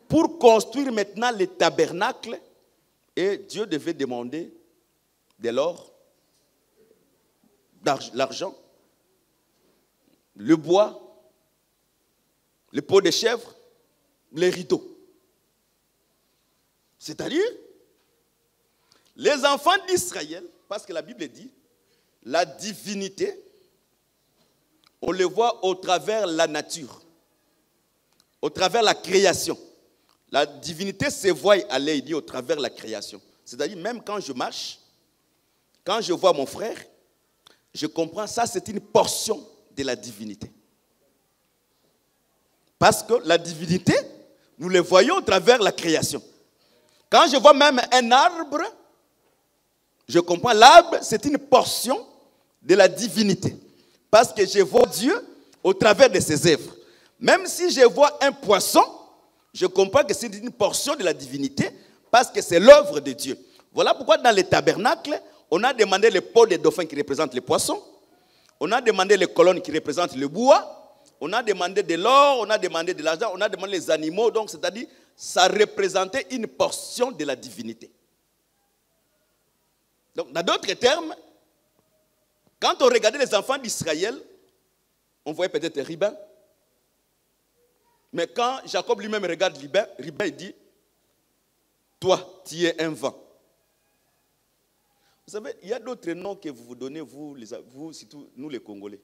pour construire maintenant le tabernacle, et Dieu devait demander de l'or, l'argent, le bois, le pot de chèvre, les rideaux. C'est-à-dire, les enfants d'Israël, parce que la Bible dit, la divinité, on le voit au travers la nature, au travers la création. La divinité se voit à l'œil, dit au travers la création. C'est-à-dire, même quand je marche, quand je vois mon frère, je comprends ça, c'est une portion de la divinité. Parce que la divinité, nous le voyons au travers la création. Quand je vois même un arbre, je comprends, l'arbre, c'est une portion de la divinité. Parce que je vois Dieu au travers de ses œuvres. Même si je vois un poisson, je comprends que c'est une portion de la divinité parce que c'est l'œuvre de Dieu. Voilà pourquoi dans les tabernacles, on a demandé les peaux des dauphins qui représentent les poissons. On a demandé les colonnes qui représentent le bois. On a demandé de l'or, on a demandé de l'argent, on a demandé les animaux. Donc, c'est-à-dire, ça représentait une portion de la divinité. Donc, dans d'autres termes, quand on regardait les enfants d'Israël, on voyait peut-être Ribin. Mais quand Jacob lui-même regarde Ribin, il dit, toi, tu es un vent. Vous savez, il y a d'autres noms que vous vous donnez, vous surtout nous les Congolais.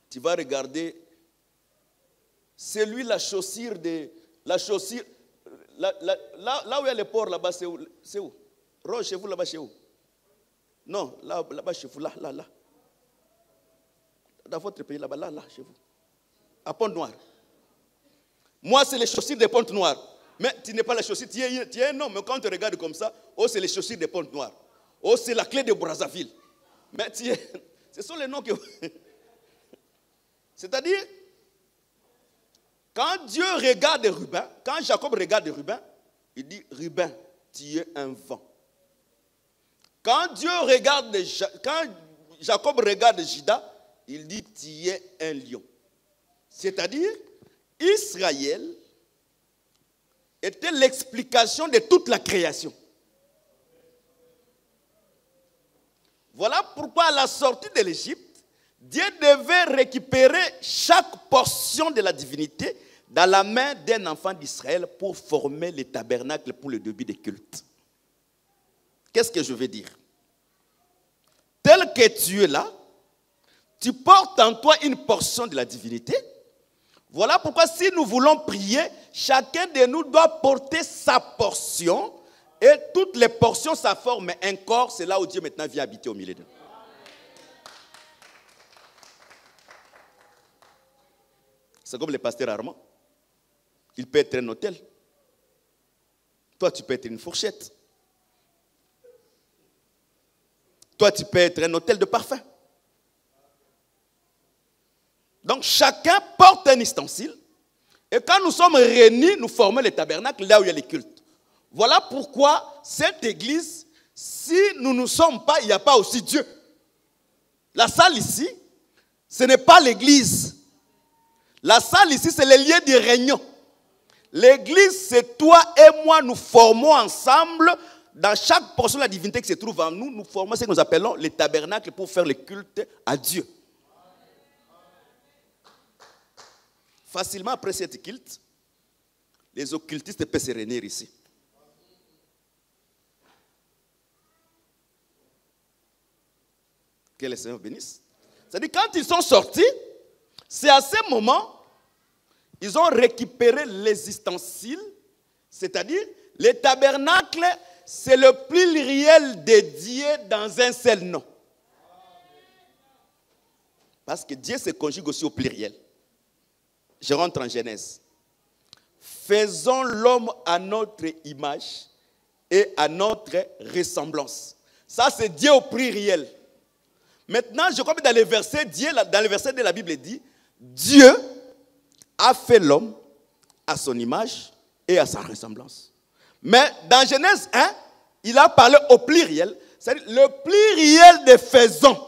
Tu vas regarder, c'est lui la chaussure, là où il y a le port, là-bas, c'est où? Roche, chez vous, là-bas, chez où? Non, là-bas, chez vous, là. Dans votre pays, là-bas, là, chez vous. À Pont-Noir. Moi, c'est les chaussures de Pont-Noir. Mais tu n'es pas la chaussure, tu es un homme. Mais quand on te regarde comme ça, oh, c'est les chaussures de Pont-Noir. Oh, c'est la clé de Brazzaville. Mais ce sont les noms que... C'est-à-dire, quand Dieu regarde Rubin, quand Jacob regarde Rubin, il dit, Rubin, tu es un vent. Quand Jacob regarde Juda, il dit, tu es un lion. C'est-à-dire, Israël était l'explication de toute la création. Voilà pourquoi à la sortie de l'Égypte, Dieu devait récupérer chaque portion de la divinité dans la main d'un enfant d'Israël pour former le tabernacle pour le début des cultes. Qu'est-ce que je veux dire? Tel que tu es là, tu portes en toi une portion de la divinité. Voilà pourquoi si nous voulons prier, chacun de nous doit porter sa portion et toutes les portions, ça forme un corps. C'est là où Dieu maintenant vient habiter au milieu de nous. C'est comme le pasteur Armand. Il peut être un autel. Toi, tu peux être une fourchette. Toi, tu peux être un autel de parfum. Donc, chacun porte un ustensile. Et quand nous sommes réunis, nous formons le tabernacle là où il y a les cultes. Voilà pourquoi cette église, si nous ne sommes pas, il n'y a pas aussi Dieu. La salle ici, ce n'est pas l'église. La salle ici, c'est le lieu de réunion. L'église, c'est toi et moi, nous formons ensemble. Dans chaque portion de la divinité qui se trouve en nous, nous formons ce que nous appelons les tabernacles pour faire le culte à Dieu. Facilement après cette culte, les occultistes peuvent se réunir ici. Que le Seigneur bénisse. C'est-à-dire quand ils sont sortis, c'est à ce moment, ils ont récupéré les ustensiles, c'est-à-dire les tabernacles, c'est le pluriel dédié dans un seul nom. Parce que Dieu se conjugue aussi au pluriel. Je rentre en Genèse. faisons l'homme à notre image et à notre ressemblance. Ça, c'est Dieu au pluriel. Maintenant, je crois que dans les versets de la Bible, il dit, Dieu a fait l'homme à son image et à sa ressemblance. Mais dans Genèse 1, il a parlé au pluriel, c'est-à-dire le pluriel des faisons.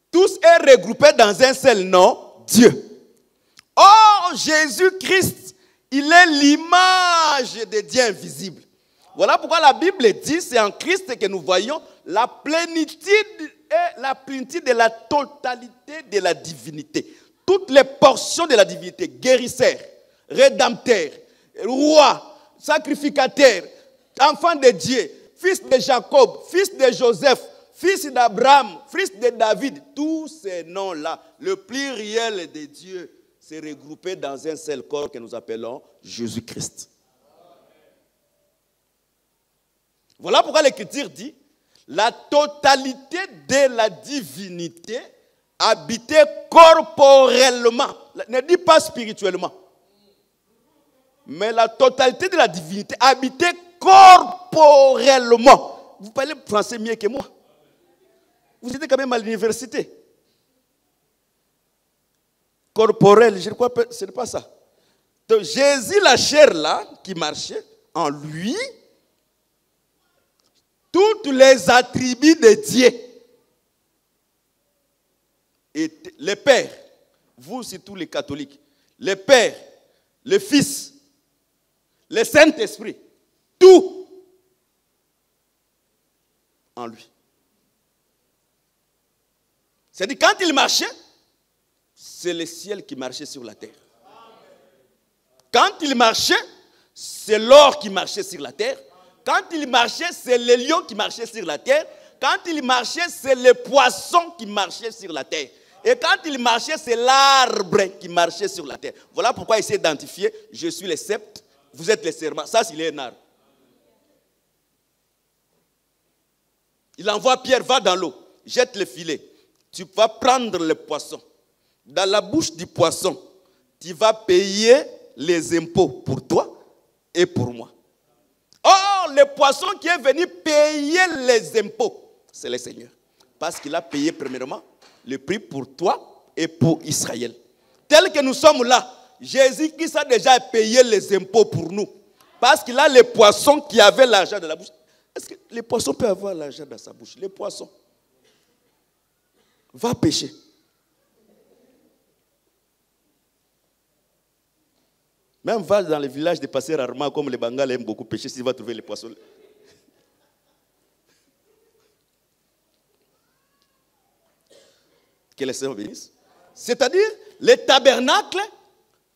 Tous est regroupé dans un seul nom, Dieu. Or, Jésus-Christ, il est l'image de Dieu invisible. Voilà pourquoi la Bible dit, c'est en Christ que nous voyons la plénitude de la totalité de la divinité. Toutes les portions de la divinité, guérisseur, rédempteur, roi, sacrificateur, enfant de Dieu, fils de Jacob, fils de Joseph, fils d'Abraham, fils de David, tous ces noms-là, le pluriel de Dieu, s'est regroupé dans un seul corps que nous appelons Jésus-Christ. Voilà pourquoi l'Écriture dit, la totalité de la divinité habitait corporellement. Ne dit pas spirituellement. Mais la totalité de la divinité habitait corporellement. Vous parlez français mieux que moi. Vous étiez quand même à l'université. Corporel, je crois que ce n'est pas ça. Donc Jésus, la chair là, qui marchait en lui, tous les attributs de Dieu. Et les pères, vous c'est tous les catholiques, les pères, le Fils, le Saint-Esprit, tout en lui. C'est-à-dire quand il marchait, c'est le ciel qui marchait sur la terre. Quand il marchait, c'est l'or qui marchait sur la terre. Quand il marchait, c'est le lion qui marchait sur la terre. Quand il marchait, c'est le poisson qui marchait sur la terre. Et quand il marchait, c'est l'arbre qui marchait sur la terre. Voilà pourquoi il s'est identifié. Je suis le sceptre, vous êtes les serments. Ça, c'est un arbre. Il envoie Pierre, va dans l'eau, jette le filet. Tu vas prendre le poisson. Dans la bouche du poisson, tu vas payer les impôts pour toi et pour moi. Or, le poisson qui est venu payer les impôts, c'est le Seigneur. Parce qu'il a payé premièrement le prix pour toi et pour Israël. Tel que nous sommes là, Jésus-Christ a déjà payé les impôts pour nous. Parce qu'il a les poissons qui avaient l'argent dans la bouche. Est-ce que les poissons peuvent avoir l'argent dans sa bouche? Les poissons. Va pêcher. Même va dans les villages des passeurs rarement, comme les Bengales aiment beaucoup pêcher, s'il va trouver les poissons. Que le Seigneur bénisse. C'est-à-dire, le tabernacle,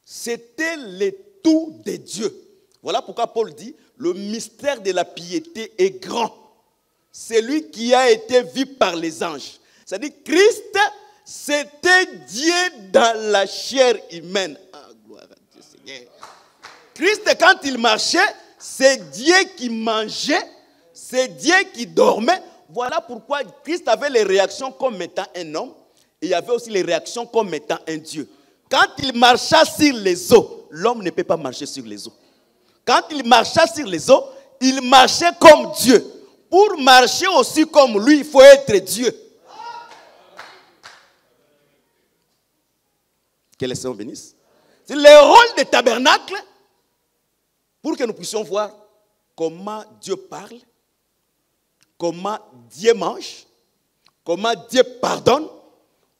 c'était le tout de Dieu. Voilà pourquoi Paul dit, le mystère de la piété est grand. C'est lui qui a été vu par les anges. C'est-à-dire, Christ, c'était Dieu dans la chair humaine. Ah, gloire à Dieu, Seigneur. Christ, quand il marchait, c'est Dieu qui mangeait, c'est Dieu qui dormait. Voilà pourquoi Christ avait les réactions comme étant un homme, et il y avait aussi les réactions comme étant un Dieu. Quand il marcha sur les eaux, l'homme ne peut pas marcher sur les eaux. Quand il marcha sur les eaux, il marchait comme Dieu. Pour marcher aussi comme lui, il faut être Dieu. Que le Seigneur bénisse. C'est le rôle du tabernacle pour que nous puissions voir comment Dieu parle, comment Dieu mange, comment Dieu pardonne,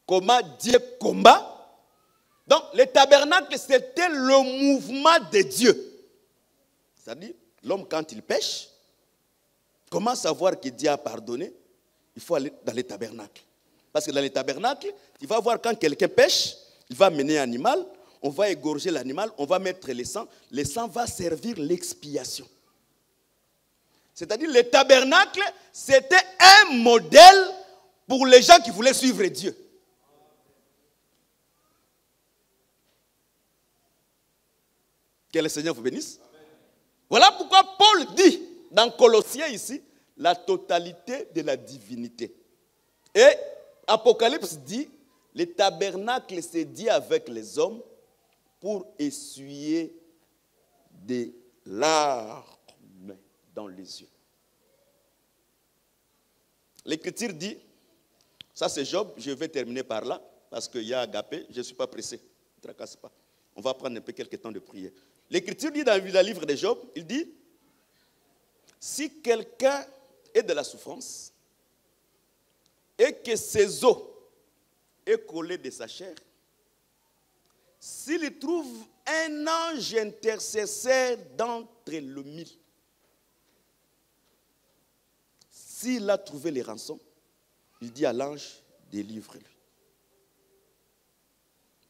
comment Dieu combat. Donc, le tabernacle, c'était le mouvement de Dieu. C'est-à-dire, l'homme, quand il pêche, comment savoir que Dieu a pardonné? Il faut aller dans les tabernacles. Parce que dans les tabernacles, tu vas voir quand quelqu'un pêche, il va mener un animal, on va égorger l'animal, on va mettre le sang va servir l'expiation. C'est-à-dire, le tabernacle, c'était un modèle pour les gens qui voulaient suivre Dieu. Que le Seigneur vous bénisse. Voilà pourquoi Paul dit dans Colossiens ici, la totalité de la divinité. Et Apocalypse dit, le tabernacle c'est dit avec les hommes pour essuyer des larmes dans les yeux. L'Écriture dit, ça c'est Job, je vais terminer par là, parce qu'il y a Agapé, je ne suis pas pressé, ne tracasse pas. On va prendre un peu quelques temps de prière. L'Écriture dit dans le livre de Job, il dit, si quelqu'un est de la souffrance et que ses os est collé de sa chair, s'il trouve un ange intercesseur d'entre le mille, s'il a trouvé les rançons, il dit à l'ange, délivre-lui.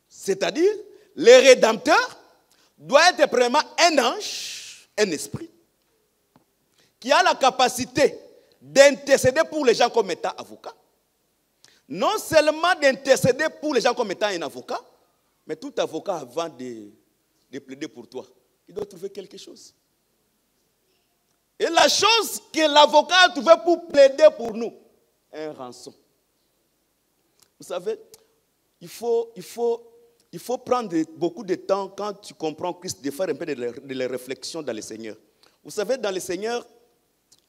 C'est-à-dire, le Rédempteur doit être premièrement un ange, un esprit, qui a la capacité d'intercéder pour les gens comme étant avocat. Non seulement d'intercéder pour les gens comme étant un avocat, mais tout avocat, avant de plaider pour toi, il doit trouver quelque chose. Et la chose que l'avocat a trouvé pour plaider pour nous, un rançon. Vous savez, il faut prendre beaucoup de temps quand tu comprends Christ, de faire un peu de la réflexion dans le Seigneur. Vous savez, dans le Seigneur,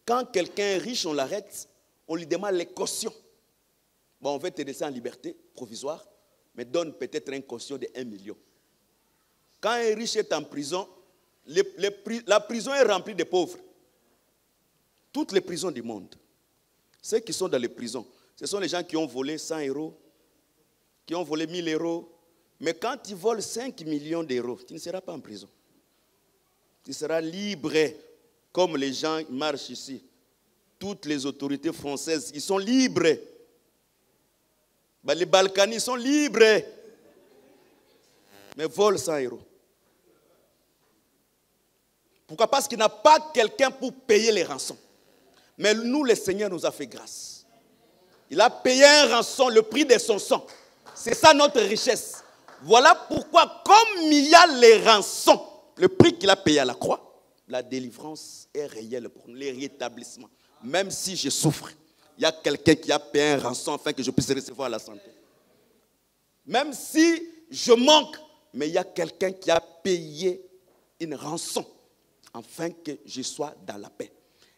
quand quelqu'un est riche, on l'arrête, on lui demande les cautions. Bon, on va te laisser en liberté provisoire, mais donne peut-être une caution de 1 million. Quand un riche est en prison, la prison est remplie de pauvres. Toutes les prisons du monde. Ceux qui sont dans les prisons, ce sont les gens qui ont volé 100 euros, qui ont volé 1000 euros. Mais quand tu voles 5 millions d'euros, tu ne seras pas en prison. Tu seras libre, comme les gens marchent ici. Toutes les autorités françaises, ils sont libres. Les Balkans, ils sont libres. Mais volent 100 euros. Pourquoi? Parce qu'il n'a pas quelqu'un pour payer les rançons. Mais nous, le Seigneur nous a fait grâce. Il a payé un rançon, le prix de son sang. C'est ça notre richesse. Voilà pourquoi, comme il y a les rançons, le prix qu'il a payé à la croix, la délivrance est réelle pour nous, les rétablissements. Même si je souffre, il y a quelqu'un qui a payé un rançon afin que je puisse recevoir la santé. Même si je manque, mais il y a quelqu'un qui a payé une rançon afin que je sois dans la paix.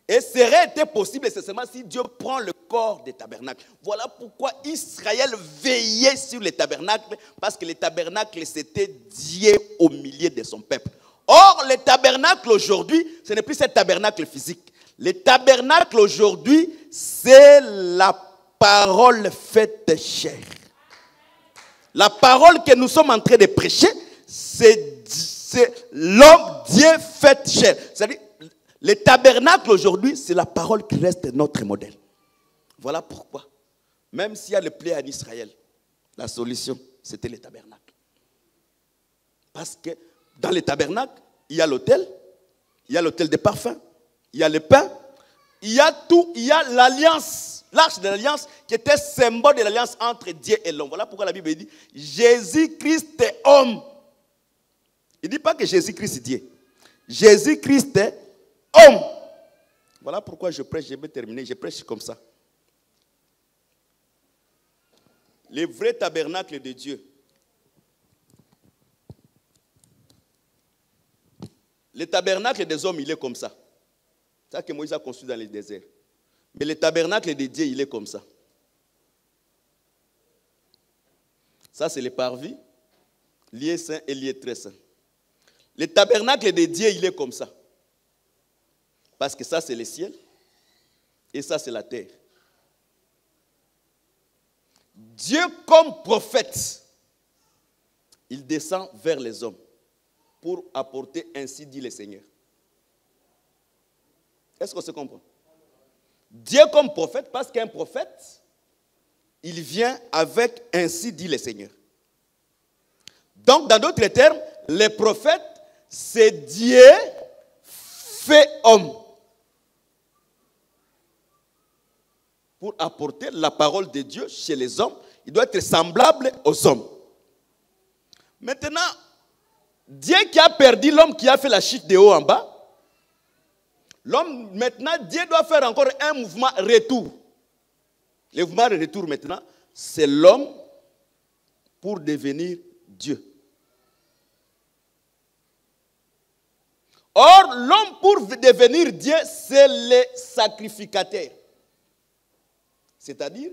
Et serait été possible seulement si Dieu prend le corps des tabernacles. Voilà pourquoi Israël veillait sur les tabernacles, parce que les tabernacles c'était Dieu au milieu de son peuple. Or, les tabernacles aujourd'hui, ce n'est plus ce tabernacle physique. Les tabernacles aujourd'hui, c'est la parole faite chair. La parole que nous sommes en train de prêcher, c'est l'homme Dieu fait chair. C'est-à-dire, les tabernacles aujourd'hui, c'est la parole qui reste notre modèle. Voilà pourquoi, même s'il y a le plaie en Israël, la solution, c'était les tabernacles. Parce que dans les tabernacles, il y a l'autel des parfums, il y a le pain, il y a tout, il y a l'alliance, l'arche de l'alliance qui était symbole de l'alliance entre Dieu et l'homme. Voilà pourquoi la Bible dit Jésus-Christ est homme. Il ne dit pas que Jésus-Christ est Dieu. Jésus-Christ est homme. Voilà pourquoi je prêche, je vais terminer, je prêche comme ça. Les vrais tabernacles de Dieu. Le tabernacle des hommes, il est comme ça. C'est ça que Moïse a construit dans le désert. Mais le tabernacle de Dieu, il est comme ça. Ça, c'est le parvis, lié saint et lié très saint. Le tabernacle de Dieu, il est comme ça. Parce que ça, c'est le ciel. Et ça, c'est la terre. Dieu, comme prophète, il descend vers les hommes pour apporter ainsi dit le Seigneur. Est-ce qu'on se comprend? Dieu comme prophète, parce qu'un prophète, il vient avec ainsi dit le Seigneur. Donc, dans d'autres termes, les prophètes, c'est Dieu fait homme pour apporter la parole de Dieu chez les hommes. Il doit être semblable aux hommes. Maintenant, Dieu qui a perdu l'homme qui a fait la chute de haut en bas, l'homme, maintenant, Dieu doit faire encore un mouvement retour. Le mouvement de retour maintenant, c'est l'homme pour devenir Dieu. Or, l'homme pour devenir Dieu, c'est le sacrificateur. C'est-à-dire,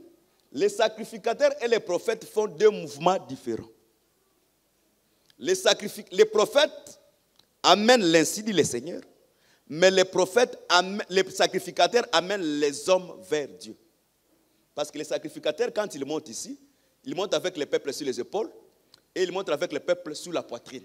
les sacrificateurs et les prophètes font deux mouvements différents. Les prophètes amènent l'ainsi dit le Seigneur, mais les sacrificateurs amènent les hommes vers Dieu. Parce que les sacrificateurs, quand ils montent ici, ils montent avec le peuple sur les épaules et ils montent avec le peuple sur la poitrine.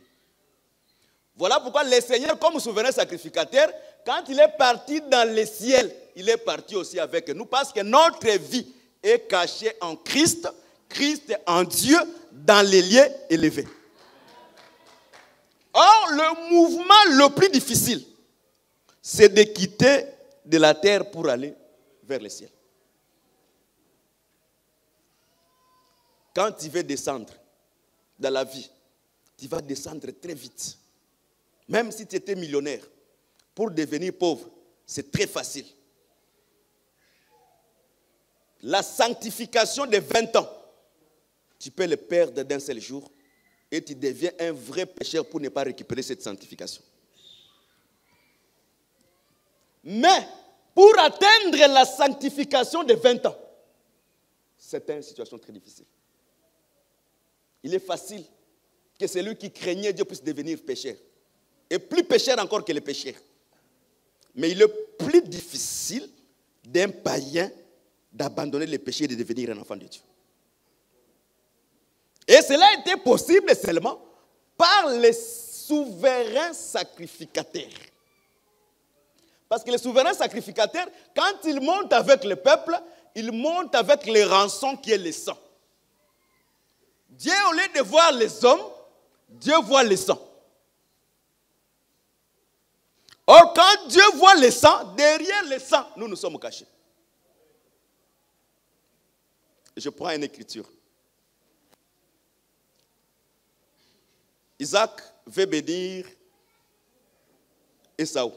Voilà pourquoi le Seigneur, comme souverain sacrificateur, quand il est parti dans le ciel, il est parti aussi avec nous parce que notre vie est cachée en Christ, Christ en Dieu, dans les lieux élevés. Or, le mouvement le plus difficile, c'est de quitter de la terre pour aller vers le ciel. Quand tu veux descendre dans la vie, tu vas descendre très vite. Même si tu étais millionnaire, pour devenir pauvre, c'est très facile. La sanctification de 20 ans, tu peux le perdre d'un seul jour et tu deviens un vrai pécheur pour ne pas récupérer cette sanctification. Mais pour atteindre la sanctification de 20 ans, c'est une situation très difficile. Il est facile que celui qui craignait Dieu puisse devenir pécheur. Et plus pécheur encore que les pécheurs. Mais il est plus difficile d'un païen d'abandonner les péchés et de devenir un enfant de Dieu. Et cela a été possible seulement par les souverains sacrificateurs. Parce que les souverains sacrificateurs, quand ils montent avec le peuple, ils montent avec les rançons qui est le sang. Dieu, au lieu de voir les hommes, Dieu voit le sang. Or, quand Dieu voit le sang, derrière le sang, nous sommes cachés. Je prends une écriture. Isaac veut bénir Ésaü.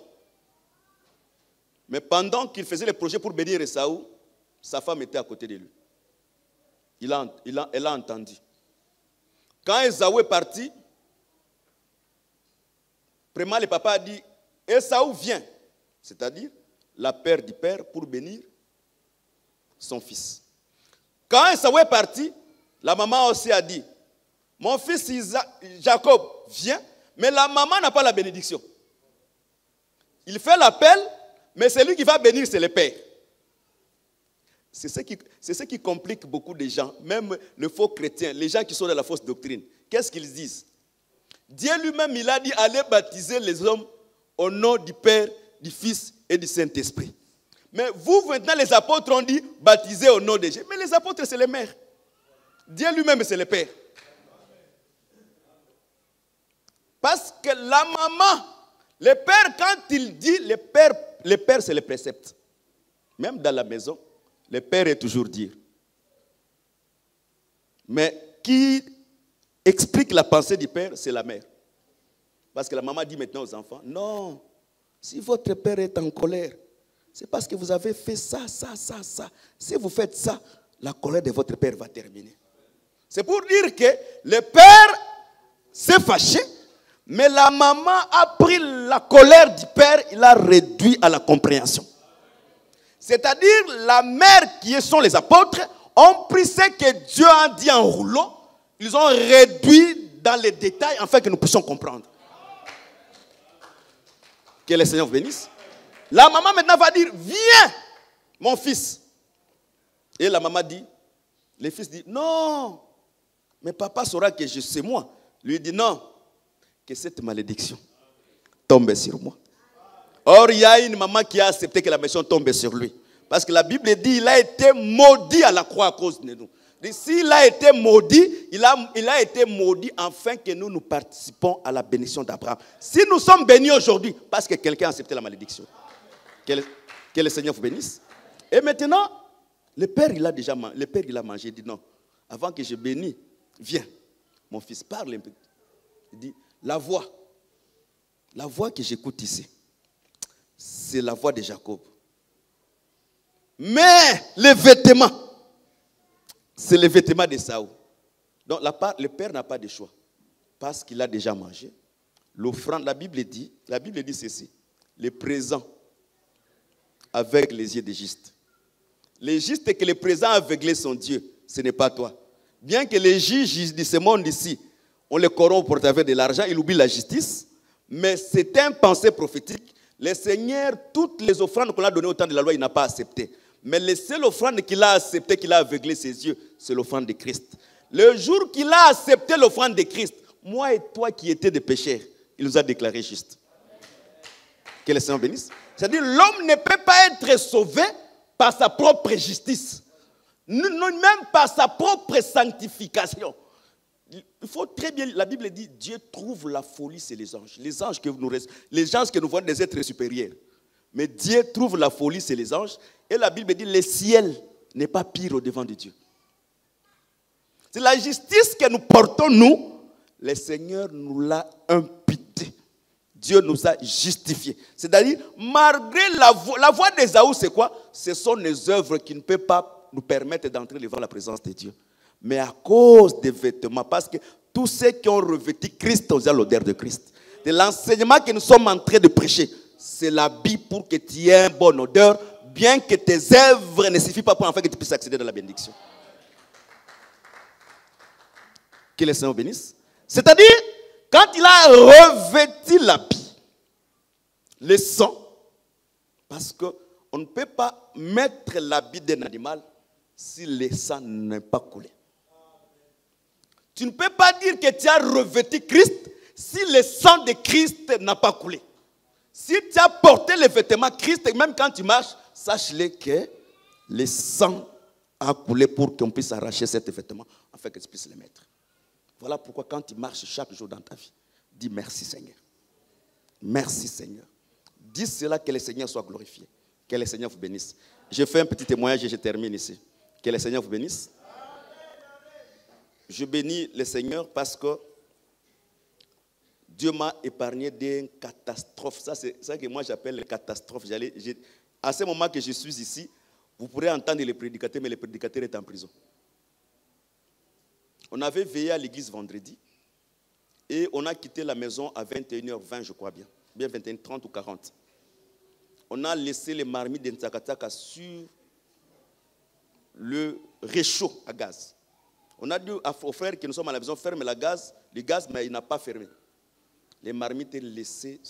Mais pendant qu'il faisait le projet pour bénir Ésaü, sa femme était à côté de lui. Elle a entendu. Quand Ésaü est parti, vraiment le papa a dit, Ésaü vient, c'est-à-dire la père du père pour bénir son fils. Quand Ésaü est parti, la maman aussi a dit, mon fils Jacob vient, mais la maman n'a pas la bénédiction. Il fait l'appel, mais celui qui va bénir, c'est le père. C'est ce qui complique beaucoup de gens, même les faux chrétiens, les gens qui sont dans la fausse doctrine. Qu'est-ce qu'ils disent? Dieu lui-même, il a dit, allez baptiser les hommes au nom du Père, du Fils et du Saint-Esprit. Mais vous, maintenant, les apôtres ont dit, baptisez au nom de Jésus. Mais les apôtres, c'est les mères. Dieu lui-même, c'est le Père. Parce que la maman, le Père, quand il dit, le Père, c'est le précepte. Même dans la maison, le Père est toujours dire. Mais qui explique la pensée du Père, c'est la mère. Parce que la maman dit maintenant aux enfants, non, si votre père est en colère, c'est parce que vous avez fait ça. Si vous faites ça, la colère de votre père va terminer. C'est pour dire que le père s'est fâché, mais la maman a pris la colère du père, il l'a réduit à la compréhension. C'est-à-dire, la mère qui sont les apôtres ont pris ce que Dieu a dit en rouleau, ils ont réduit dans les détails afin que nous puissions comprendre. Que le Seigneur vous bénisse. La maman maintenant va dire, viens, mon fils. Et la maman dit, le fils dit, non, mais papa saura que c'est moi. Lui dit, non, que cette malédiction tombe sur moi. Or, il y a une maman qui a accepté que la malédiction tombe sur lui. Parce que la Bible dit, il a été maudit à la croix à cause de nous. S'il a été maudit, il a été maudit afin que nous participons à la bénédiction d'Abraham. Si nous sommes bénis aujourd'hui, parce que quelqu'un a accepté la malédiction. Que le Seigneur vous bénisse. Et maintenant, le père, il a mangé. Il dit non, avant que je bénisse, viens, mon fils, parle un peu. Il dit, la voix que j'écoute ici, c'est la voix de Jacob. Mais les vêtements, c'est les vêtements d'Ésaü. Donc le père n'a pas de choix. Parce qu'il a déjà mangé. l'offrande, la Bible dit ceci, les présents avec les yeux des justes. Les justes que les présents aveuglés sont Dieu, ce n'est pas toi. Bien que les juges de ce monde ici, on les corrompt pour avoir de l'argent, ils oublient la justice, mais c'est un pensée prophétique. Le Seigneur, toutes les offrandes qu'on a données au temps de la loi, il n'a pas accepté. Mais la seule offrande qu'il a acceptée, qu'il a aveuglé ses yeux, c'est l'offrande de Christ. Le jour qu'il a accepté l'offrande de Christ, moi et toi qui étions des pécheurs, il nous a déclarés justes. Que le Seigneur bénisse. C'est-à-dire, l'homme ne peut pas être sauvé par sa propre justice, même par sa propre sanctification. Il faut très bien, la Bible dit, Dieu trouve la folie, c'est les anges. Les anges que nous voyons des êtres supérieurs. Mais Dieu trouve la folie, c'est les anges. Et la Bible dit, le ciel n'est pas pire au devant de Dieu. C'est la justice que nous portons, nous. Le Seigneur nous l'a imputée. Dieu nous a justifiés. C'est-à-dire, malgré la voix d'Ésaü, c'est quoi? Ce sont les œuvres qui ne peuvent pas nous permettre d'entrer devant la présence de Dieu. Mais à cause des vêtements, parce que tous ceux qui ont revêtu Christ ont l'odeur de Christ. De l'enseignement que nous sommes en train de prêcher, c'est l'habit pour que tu aies une bonne odeur, bien que tes œuvres ne suffisent pas pour en faire que tu puisses accéder à la bénédiction. Que le Seigneur bénisse. C'est-à-dire, quand il a revêtu l'habit, le sang, parce qu'on ne peut pas mettre l'habit d'un animal si le sang n'est pas coulé. Tu ne peux pas dire que tu as revêtu Christ si le sang de Christ n'a pas coulé. Si tu as porté les vêtements Christ, même quand tu marches, sache-le que le sang a coulé pour qu'on puisse arracher ces vêtements afin que tu puisses les mettre. Voilà pourquoi quand tu marches chaque jour dans ta vie, dis merci Seigneur. Merci Seigneur. Dis cela, que le Seigneur soit glorifié. Que le Seigneur vous bénisse. Je fais un petit témoignage et je termine ici. Que le Seigneur vous bénisse. Je bénis le Seigneur parce que Dieu m'a épargné d'une catastrophe. Ça, c'est ça que moi j'appelle les catastrophes. À ce moment que je suis ici, vous pourrez entendre les prédicateurs, mais le prédicateur est en prison. On avait veillé à l'église vendredi et on a quitté la maison à 21h20, je crois bien 21h30 ou 40. On a laissé les marmites de Ntsakataka sur le réchaud à gaz. On a dit aux frères que nous sommes à la maison, ferme le gaz, mais il n'a pas fermé. Les marmites étaient laissées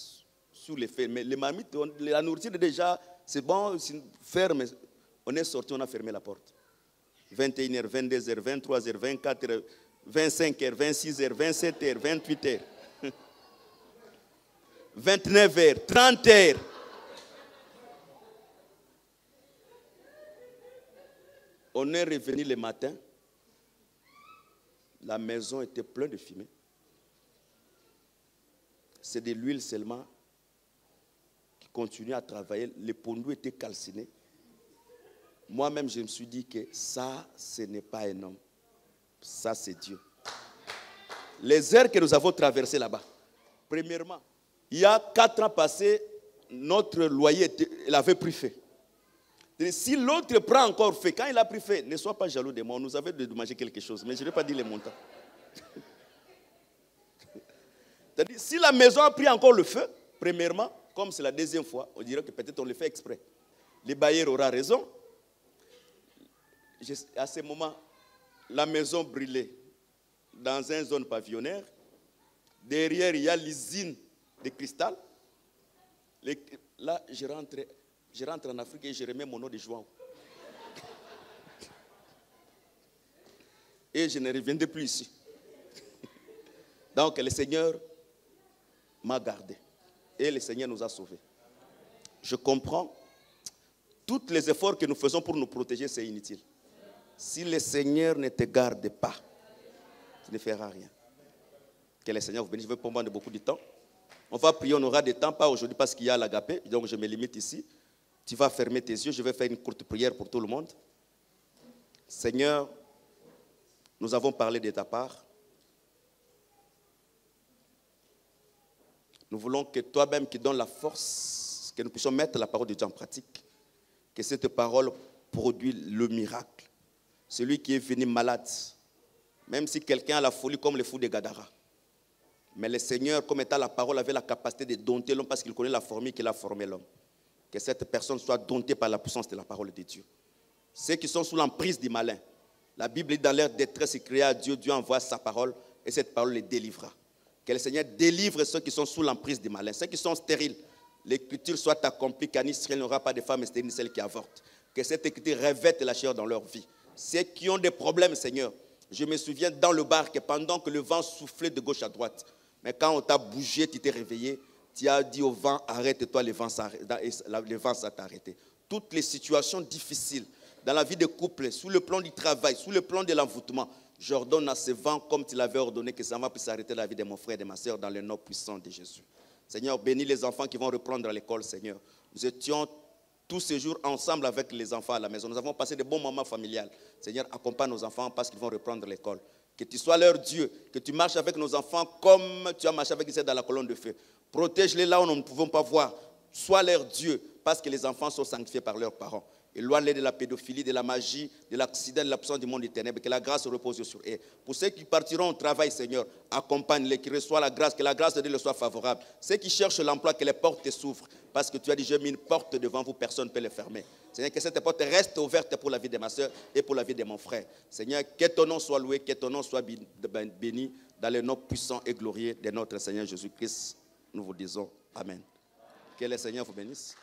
sous les feux. Mais les marmites, la nourriture déjà, c'est bon, ferme. On est sorti, on a fermé la porte. 21h, 22h, 23h, 24h, 25h, 26h, 27h, 28h, 29h, 30h. On est revenu le matin. La maison était pleine de fumée. C'est de l'huile seulement qui continuait à travailler. Les pondus étaient calcinés. Moi-même, je me suis dit que ça, ce n'est pas un homme. Ça, c'est Dieu. Les heures que nous avons traversées là-bas. Premièrement, il y a 4 ans passés, notre loyer il avait pris feu. Et si l'autre prend encore feu, quand il a pris feu, ne sois pas jaloux de moi. On nous avait dédommagé quelque chose, mais je ne vais pas dire les montants. C'est-à-dire, si la maison a pris encore le feu, premièrement, comme c'est la deuxième fois, on dirait que peut-être on le fait exprès. Le bailleur aura raison. À ce moment, la maison brûlait dans une zone pavillonnaire. Derrière, il y a l'usine de cristal. Là, je rentre en Afrique et je remets mon nom de João. Et je ne reviendrai plus ici. Donc, le Seigneur m'a gardé. Et le Seigneur nous a sauvés. Je comprends. Tous les efforts que nous faisons pour nous protéger, c'est inutile. Si le Seigneur ne te garde pas, tu ne feras rien. Que le Seigneur vous bénisse. Je ne vais pas prendre beaucoup de temps. On va prier, on aura des temps, pas aujourd'hui parce qu'il y a l'agapé. Donc je me limite ici. Tu vas fermer tes yeux. Je vais faire une courte prière pour tout le monde. Seigneur, nous avons parlé de ta part. Nous voulons que toi-même qui donnes la force, que nous puissions mettre la parole de Dieu en pratique. Que cette parole produise le miracle. Celui qui est venu malade, même si quelqu'un a la folie comme le fou de Gadara, Mais le Seigneur, comme étant la parole, avait la capacité de dompter l'homme parce qu'il connaît la formule qu'il a formé l'homme. Que cette personne soit domptée par la puissance de la parole de Dieu. Ceux qui sont sous l'emprise du malin, la Bible dit dans leur détresse, ils criaient à Dieu, Dieu envoie sa parole et cette parole les délivrera. Que le Seigneur délivre ceux qui sont sous l'emprise du malin, ceux qui sont stériles. L'écriture soit accomplie, qu'en Israël n'aura pas de femmes stériles, celles qui avortent. Que cette écriture revête la chair dans leur vie. Ceux qui ont des problèmes, Seigneur, je me souviens dans le bar que pendant que le vent soufflait de gauche à droite, mais quand on t'a bougé, tu t'es réveillé, tu as dit au vent, arrête-toi, le vent s'est arrêté. Toutes les situations difficiles dans la vie de couple, sous le plan du travail, sous le plan de l'envoûtement, j'ordonne à ce vent, comme tu l'avais ordonné, que ça va puisse arrêter la vie de mon frère et de ma soeur dans le nom puissant de Jésus. Seigneur, bénis les enfants qui vont reprendre à l'école, Seigneur. Nous étions tous ces jours ensemble avec les enfants à la maison. Nous avons passé de bons moments familiales. Seigneur, accompagne nos enfants parce qu'ils vont reprendre l'école. Que tu sois leur Dieu, que tu marches avec nos enfants comme tu as marché avec Israël dans la colonne de feu. Protège-les là où nous ne pouvons pas voir. Sois leur Dieu parce que les enfants sont sanctifiés par leurs parents. Éloigne-les de la pédophilie, de la magie, de l'accident, de l'absence du monde des ténèbres. Que la grâce repose sur eux. Pour ceux qui partiront au travail, Seigneur, accompagne-les, qu'ils reçoivent la grâce, que la grâce de Dieu leur soit favorable. Ceux qui cherchent l'emploi, que les portes s'ouvrent. Parce que tu as dit, j'ai mis une porte devant vous, personne ne peut le fermer. Seigneur, que cette porte reste ouverte pour la vie de ma soeur et pour la vie de mon frère. Seigneur, que ton nom soit loué, que ton nom soit béni dans le nom puissant et glorieux de notre Seigneur Jésus-Christ. Nous vous disons Amen. Que le Seigneur vous bénisse.